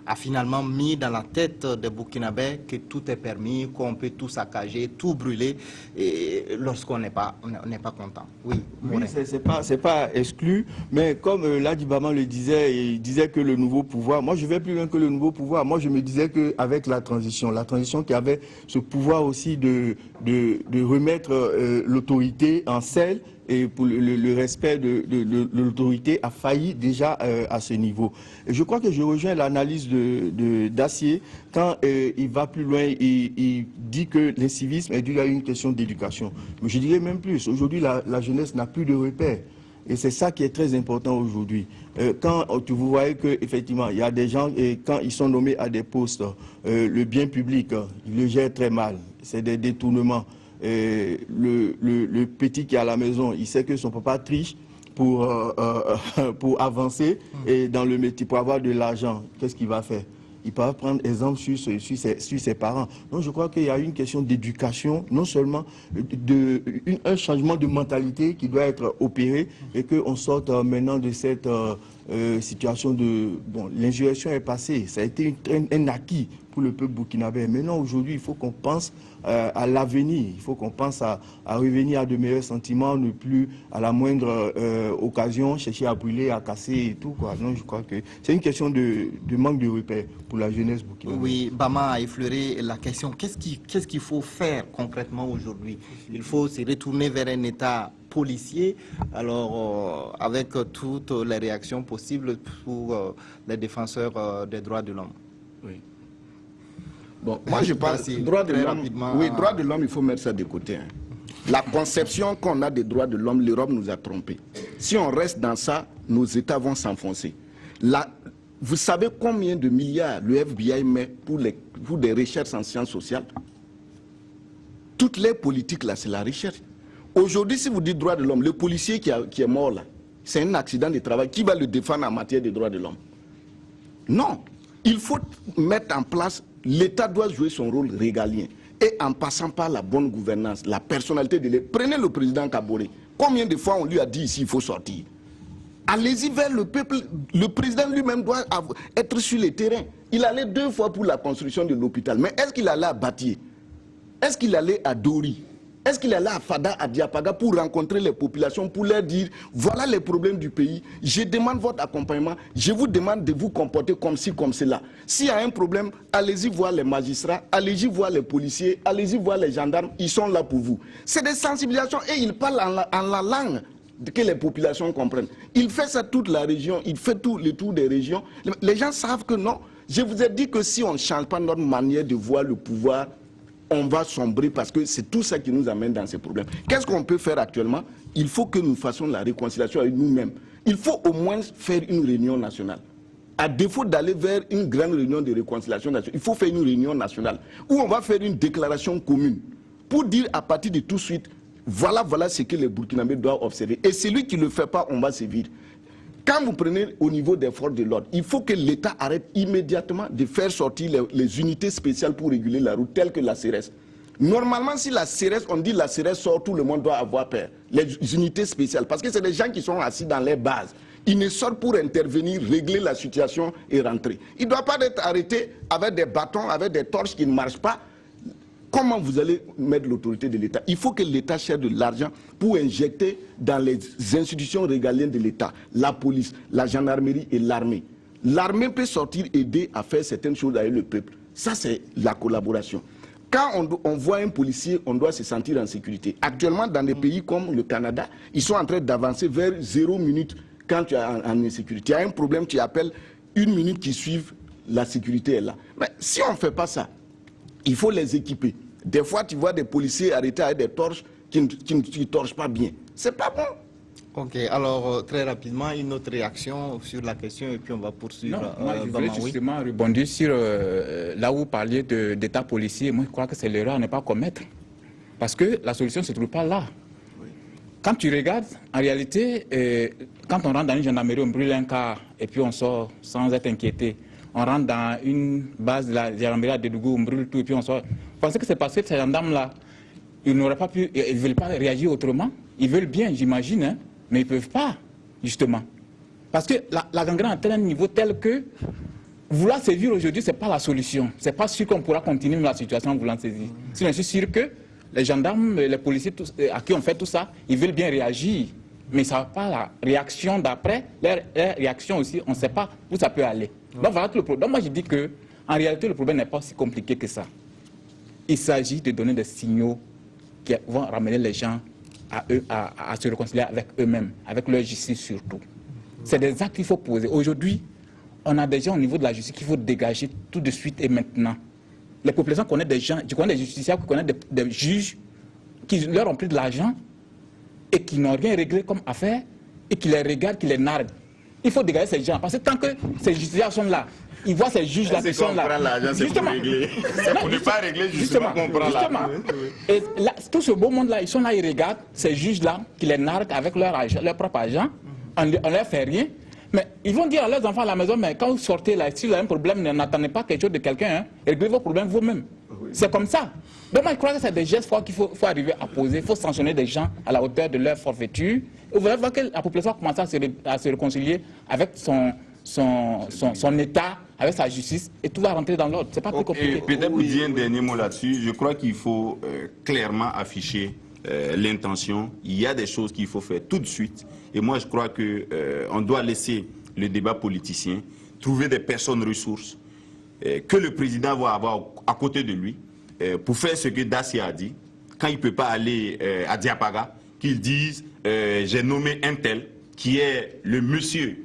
a finalement mis dans la tête des Burkinabés que tout est permis, qu'on peut tout saccager, tout brûler, lorsqu'on n'est pas content? Oui, c'est pas exclu, mais comme Ladi Baman le disait, il disait que le nouveau pouvoir, moi je vais plus loin que le nouveau pouvoir, moi je me disais qu'avec la transition qui avait ce pouvoir aussi de remettre l'autorité en selle, et pour le respect de l'autorité a failli déjà à ce niveau. Et je crois que je rejoins l'analyse d'Acier quand il va plus loin, il dit que l'incivisme est dû à une question d'éducation. Mais je dirais même plus, aujourd'hui la jeunesse n'a plus de repères. Et c'est ça qui est très important aujourd'hui. Quand vous voyez qu'effectivement, il y a des gens, quand ils sont nommés à des postes, le bien public, ils le gèrent très mal. C'est des détournements. Le petit qui est à la maison, il sait que son papa triche pour avancer et dans le métier, pour avoir de l'argent. Qu'est-ce qu'il va faire? Il peut prendre exemple sur ses parents. Donc je crois qu'il y a une question d'éducation, non seulement un changement de mentalité qui doit être opéré et qu'on sorte maintenant de cette situation de... Bon, l'insurrection est passée, ça a été un acquis pour le peuple burkinabé. Maintenant, aujourd'hui, il faut qu'on pense à l'avenir, il faut qu'on pense à revenir à de meilleurs sentiments, ne plus à la moindre occasion chercher à brûler, à casser et tout, quoi. Non, je crois que c'est une question de manque de repères pour la jeunesse burkinabé. Oui, Bama a effleuré la question. Qu'est-ce qu'il faut faire concrètement aujourd'hui? Il faut se retourner vers un État policier, alors avec toutes les réactions possibles pour les défenseurs des droits de l'homme. Oui. Bon, moi je pense droits de l'homme. Oui, droits de l'homme, il faut mettre ça de côté. Hein. La conception qu'on a des droits de l'homme, l'Europe nous a trompés. Si on reste dans ça, nos États vont s'enfoncer. Vous savez combien de milliards le FBI met pour des recherches en sciences sociales? Toutes les politiques là, c'est la recherche. Aujourd'hui, si vous dites droits de l'homme, le policier qui est mort là, c'est un accident de travail. Qui va le défendre en matière de droits de l'homme? Non. Il faut mettre en place, l'État doit jouer son rôle régalien. Et en passant par la bonne gouvernance, la personnalité de l'État. Prenez le président Kaboré. Combien de fois on lui a dit ici, il faut sortir? Allez-y vers le peuple. Le président lui-même doit être sur le terrain. Il allait 2 fois pour la construction de l'hôpital. Mais est-ce qu'il allait à Batié? Est-ce qu'il allait à Dori? Est-ce qu'il allait à Fada, à Diapaga pour rencontrer les populations, pour leur dire voilà les problèmes du pays, je demande votre accompagnement, je vous demande de vous comporter comme ci, comme cela. S'il y a un problème, allez-y voir les magistrats, allez-y voir les policiers, allez-y voir les gendarmes, ils sont là pour vous. C'est des sensibilisations et ils parlent en la langue que les populations comprennent. Il fait ça toute la région, il fait tout le tour des régions. Les gens savent que non. Je vous ai dit que si on ne change pas notre manière de voir le pouvoir, on va sombrer parce que c'est tout ça qui nous amène dans ces problèmes. Qu'est-ce qu'on peut faire actuellement? Il faut que nous fassions la réconciliation avec nous-mêmes. Il faut au moins faire une réunion nationale. À défaut d'aller vers une grande réunion de réconciliation nationale, il faut faire une réunion nationale où on va faire une déclaration commune pour dire à partir de tout de suite, voilà ce que les Burkinabés doivent observer. Et celui qui ne le fait pas, on va sévir. Quand vous prenez au niveau des forces de l'ordre, il faut que l'État arrête immédiatement de faire sortir les unités spéciales pour réguler la route, telles que la CRS. Normalement, si la CRS, on dit la CRS sort, tout le monde doit avoir peur. Les unités spéciales, parce que c'est des gens qui sont assis dans les bases. Ils ne sortent pour intervenir, régler la situation et rentrer. Ils ne doivent pas être arrêtés avec des bâtons, avec des torches qui ne marchent pas. comment vous allez mettre l'autorité de l'État? Il faut que l'État cherche de l'argent pour injecter dans les institutions régaliennes de l'État, la police, la gendarmerie et l'armée. L'armée peut sortir aider à faire certaines choses avec le peuple. Ça, c'est la collaboration. Quand on voit un policier, on doit se sentir en sécurité. Actuellement, dans des pays comme le Canada, ils sont en train d'avancer vers 0 minute quand tu es en insécurité. Il y a un problème, tu appelles 1 minute qui suivent, la sécurité est là. Mais si on ne fait pas ça, il faut les équiper. Des fois, tu vois des policiers arrêtés avec des torches qui ne torchent pas bien. C'est pas bon. Ok, alors très rapidement, une autre réaction sur la question et puis on va poursuivre. Non, moi, je voulais justement rebondir sur là où vous parliez d'état policier. Moi, je crois que c'est l'erreur à ne pas commettre. Parce que la solution ne se trouve pas là. Oui. Quand tu regardes, en réalité, quand on rentre dans une gendarmerie, on brûle un car et puis on sort sans être inquiété. On rentre dans une base de la gendarmerie à Dédougou, on brûle tout et puis on sort. Vous pensez que c'est parce que ces gendarmes-là, ils n'auraient pas pu, ils ne veulent pas réagir autrement? Ils veulent bien, j'imagine, hein, mais ils ne peuvent pas, justement. Parce que la gangrène atteint un niveau tel que vouloir sévir aujourd'hui, ce n'est pas la solution. Ce n'est pas sûr qu'on pourra continuer la situation en voulant saisir. Sinon, je suis sûr que les gendarmes, les policiers à qui on fait tout ça, ils veulent bien réagir. Mais ça ne va pas la réaction d'après. Leur réaction aussi, on ne sait pas où ça peut aller. Donc voilà tout le problème. Donc moi je dis que en réalité le problème n'est pas aussi compliqué que ça. Il s'agit de donner des signaux qui vont ramener les gens à se réconcilier avec eux-mêmes, avec leur justice surtout. C'est des actes qu'il faut poser. Aujourd'hui, on a des gens au niveau de la justice qu'il faut dégager tout de suite et maintenant. Les populations connaissent des gens, je connais des justiciables qui connaissent des juges qui leur ont pris de l'argent et qui n'ont rien réglé comme affaire et qui les regardent, qui les narguent. Il faut dégager ces gens parce que tant que ces justiciables sont là, ils voient ces juges-là qui sont là. Prend l'argent, c'est pour régler. C'est pour ne pas régler justement qu'on prend l'argent. Et là, tout ce beau monde-là, ils sont là, ils regardent ces juges-là qui les narguent avec leur propre argent. On ne leur fait rien. Mais ils vont dire à leurs enfants à la maison, mais quand vous sortez là, si vous avez un problème, n'attendez pas quelque chose de quelqu'un, hein, réglez vos problèmes vous-même. C'est comme ça. Donc moi je crois que c'est des gestes forts qu'il faut arriver à poser. Il faut sanctionner des gens à la hauteur de leur forfaiture. Et vous allez voir que la population commence à se réconcilier avec son État, avec sa justice, et tout va rentrer dans l'ordre. C'est pas plus compliqué. Peut-être vous dire un dernier mot là-dessus. Je crois qu'il faut clairement afficher l'intention. Il y a des choses qu'il faut faire tout de suite. Et moi, je crois qu'on doit laisser le débat politicien, trouver des personnes ressources que le président va avoir à côté de lui pour faire ce que Dassia a dit. Quand il ne peut pas aller à Diapaga, qu'il dise j'ai nommé un tel qui est le monsieur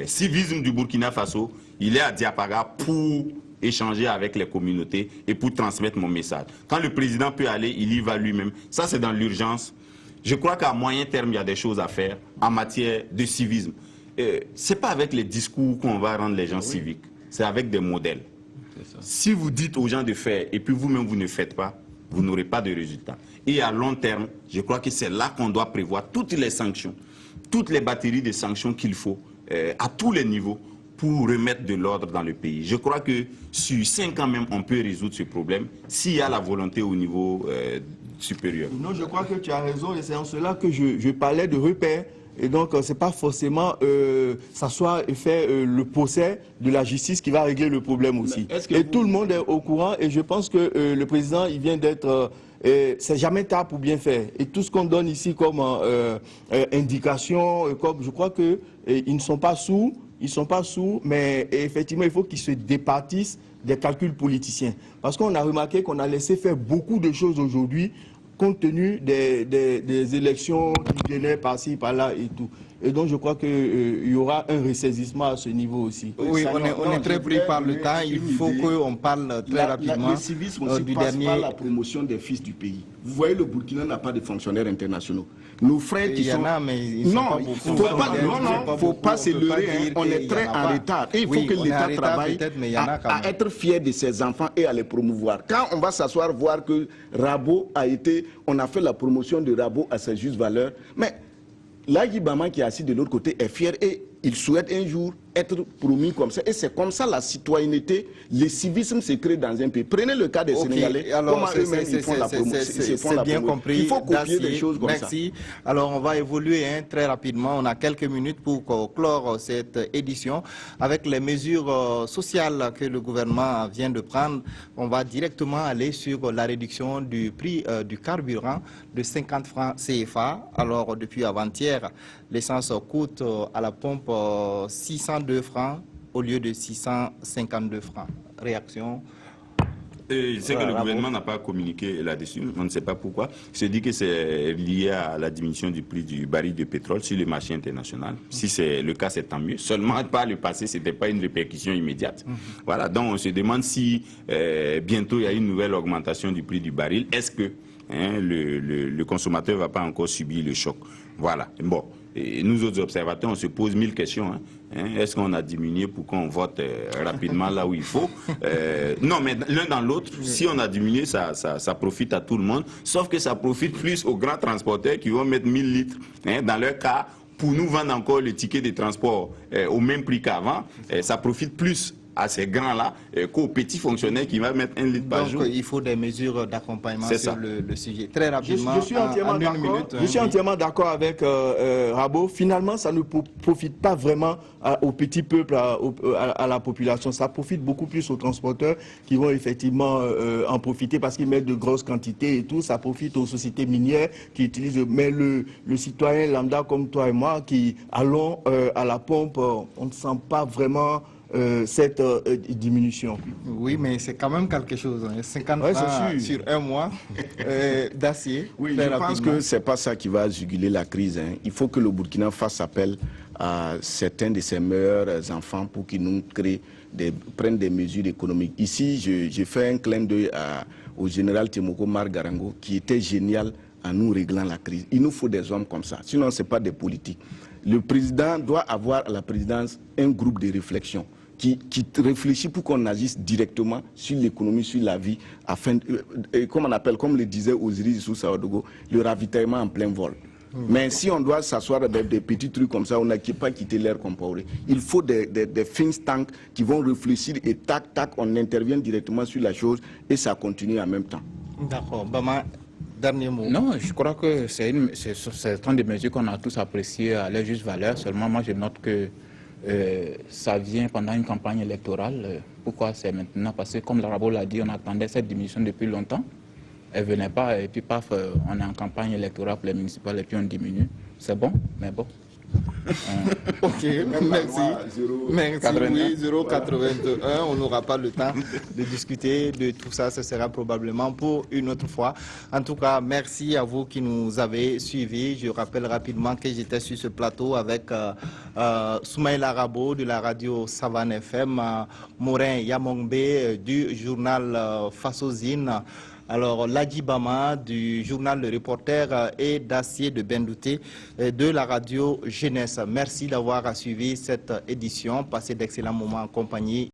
civisme du Burkina Faso. Il est à Diapaga pour échanger avec les communautés et pour transmettre mon message. Quand le président peut aller, il y va lui-même. Ça, c'est dans l'urgence. Je crois qu'à moyen terme, il y a des choses à faire en matière de civisme. Ce n'est pas avec les discours qu'on va rendre les gens civiques. C'est avec des modèles. Si vous dites aux gens de faire et puis vous-même vous ne faites pas, vous n'aurez pas de résultat. Et à long terme, je crois que c'est là qu'on doit prévoir toutes les sanctions, toutes les batteries de sanctions qu'il faut à tous les niveaux pour remettre de l'ordre dans le pays. Je crois que sur 5 ans même, on peut résoudre ce problème s'il y a la volonté au niveau supérieur. Non, je crois que tu as raison et c'est en cela que je parlais de repères. Et donc, ce n'est pas forcément s'asseoir et faire le procès de la justice qui va régler le problème aussi. Et tout le monde est au courant et je pense que le président, il vient d'être... c'est jamais tard pour bien faire. Et tout ce qu'on donne ici comme indication, comme, je crois qu'ils ne sont pas sourds. Ils ne sont pas sourds, mais effectivement, il faut qu'ils se départissent des calculs politiciens. Parce qu'on a remarqué qu'on a laissé faire beaucoup de choses aujourd'hui compte tenu des élections qui venaient par-ci, par-là et tout. Et donc, je crois qu'il y aura un ressaisissement à ce niveau aussi. Oui, on est très pris par le temps. Il faut qu'on parle très rapidement le civisme aussi passe par la promotion des fils du pays. Vous voyez, le Burkina n'a pas de fonctionnaires internationaux. Nos frères qui sont... il ne faut pas se leurrer. On est très en retard. Et il faut que l'État travaille à être fier de ses enfants et à les promouvoir. Quand on va s'asseoir, voir que Rabo a été... On a fait la promotion de Rabo à sa juste valeur. Mais Lagui Bama qui est assis de l'autre côté est fier et il souhaite un jour être promis comme ça. Et c'est comme ça la citoyenneté, le civisme se crée dans un pays. Prenez le cas des Sénégalais, comment eux-mêmes ils font la promotion. C'est bien compris. Il faut copier des choses comme ça. Merci. Alors on va évoluer très rapidement. On a quelques minutes pour clore cette édition. Avec les mesures sociales que le gouvernement vient de prendre, on va directement aller sur la réduction du prix du carburant de 50 francs CFA. Alors depuis avant-hier, l'essence coûte à la pompe 602 francs au lieu de 652 francs. Réaction? C'est que le gouvernement n'a pas communiqué là-dessus, on ne sait pas pourquoi. Il se dit que c'est lié à la diminution du prix du baril de pétrole sur le marché international. Si c'est le cas, c'est tant mieux. Seulement, par le passé, ce n'était pas une répercussion immédiate. Voilà, donc on se demande si bientôt il y a une nouvelle augmentation du prix du baril. Est-ce que le consommateur ne va pas encore subir le choc? Voilà, bon. Et nous autres observateurs, on se pose 1000 questions. Est-ce qu'on a diminué pour qu'on vote rapidement là où il faut? Non, mais l'un dans l'autre, si on a diminué, ça profite à tout le monde. Sauf que ça profite plus aux grands transporteurs qui vont mettre 1000 litres dans leur cas pour nous vendre encore le ticket de transport au même prix qu'avant. Ça profite plus à ces grands-là qu'aux petits fonctionnaires qui vont mettre 1 litre par jour. Donc il faut des mesures d'accompagnement sur le sujet. Très rapidement, je suis entièrement d'accord. Je suis entièrement d'accord avec Rabo. Finalement, ça ne profite pas vraiment au petit peuple, à la population. Ça profite beaucoup plus aux transporteurs qui vont effectivement en profiter parce qu'ils mettent de grosses quantités et tout. Ça profite aux sociétés minières qui utilisent. Mais le citoyen lambda comme toi et moi qui allons à la pompe, on ne sent pas vraiment cette diminution. Oui, mais c'est quand même quelque chose. 50 francs sur un mois d'acier. Oui, je pense que ce n'est pas ça qui va juguler la crise. Il faut que le Burkina fasse appel à certains de ses meilleurs enfants pour qu'ils nous prennent des mesures économiques. Ici, je fais un clin d'œil au général Temoko Margarango qui était génial en nous réglant la crise. Il nous faut des hommes comme ça, sinon ce n'est pas des politiques. Le président doit avoir à la présidence un groupe de réflexion qui réfléchit pour qu'on agisse directement sur l'économie, sur la vie, afin, comme on appelle, comme le disait Osiris Issou Saodogo, le ravitaillement en plein vol. Mais si on doit s'asseoir avec des petits trucs comme ça, on n'a pas quitté l'air comparé. Il faut des think tanks qui vont réfléchir et tac, on intervient directement sur la chose et ça continue en même temps. D'accord. Bama, dernier mot. Non, je crois que c'est une des mesures qu'on a tous appréciées à leur juste valeur. Seulement, moi, je note que ça vient pendant une campagne électorale. Pourquoi c'est maintenant? Parce que, comme Larabo l'a dit, on attendait cette diminution depuis longtemps. Elle ne venait pas et puis paf, on est en campagne électorale pour les municipales et puis on diminue. C'est bon, mais bon. Ok, merci. Merci, oui, 0,81. On n'aura pas le temps de discuter de tout ça. Ce sera probablement pour une autre fois. En tout cas, merci à vous qui nous avez suivis. Je rappelle rapidement que j'étais sur ce plateau avec Soumaïla Rabo de la radio Savane FM, Morin Yamongbe du journal Fassozine. Alors, Ladji Bama du journal Le Reporter et Dacier de Bendouté de la radio Jeunesse. Merci d'avoir suivi cette édition. Passez d'excellents moments en compagnie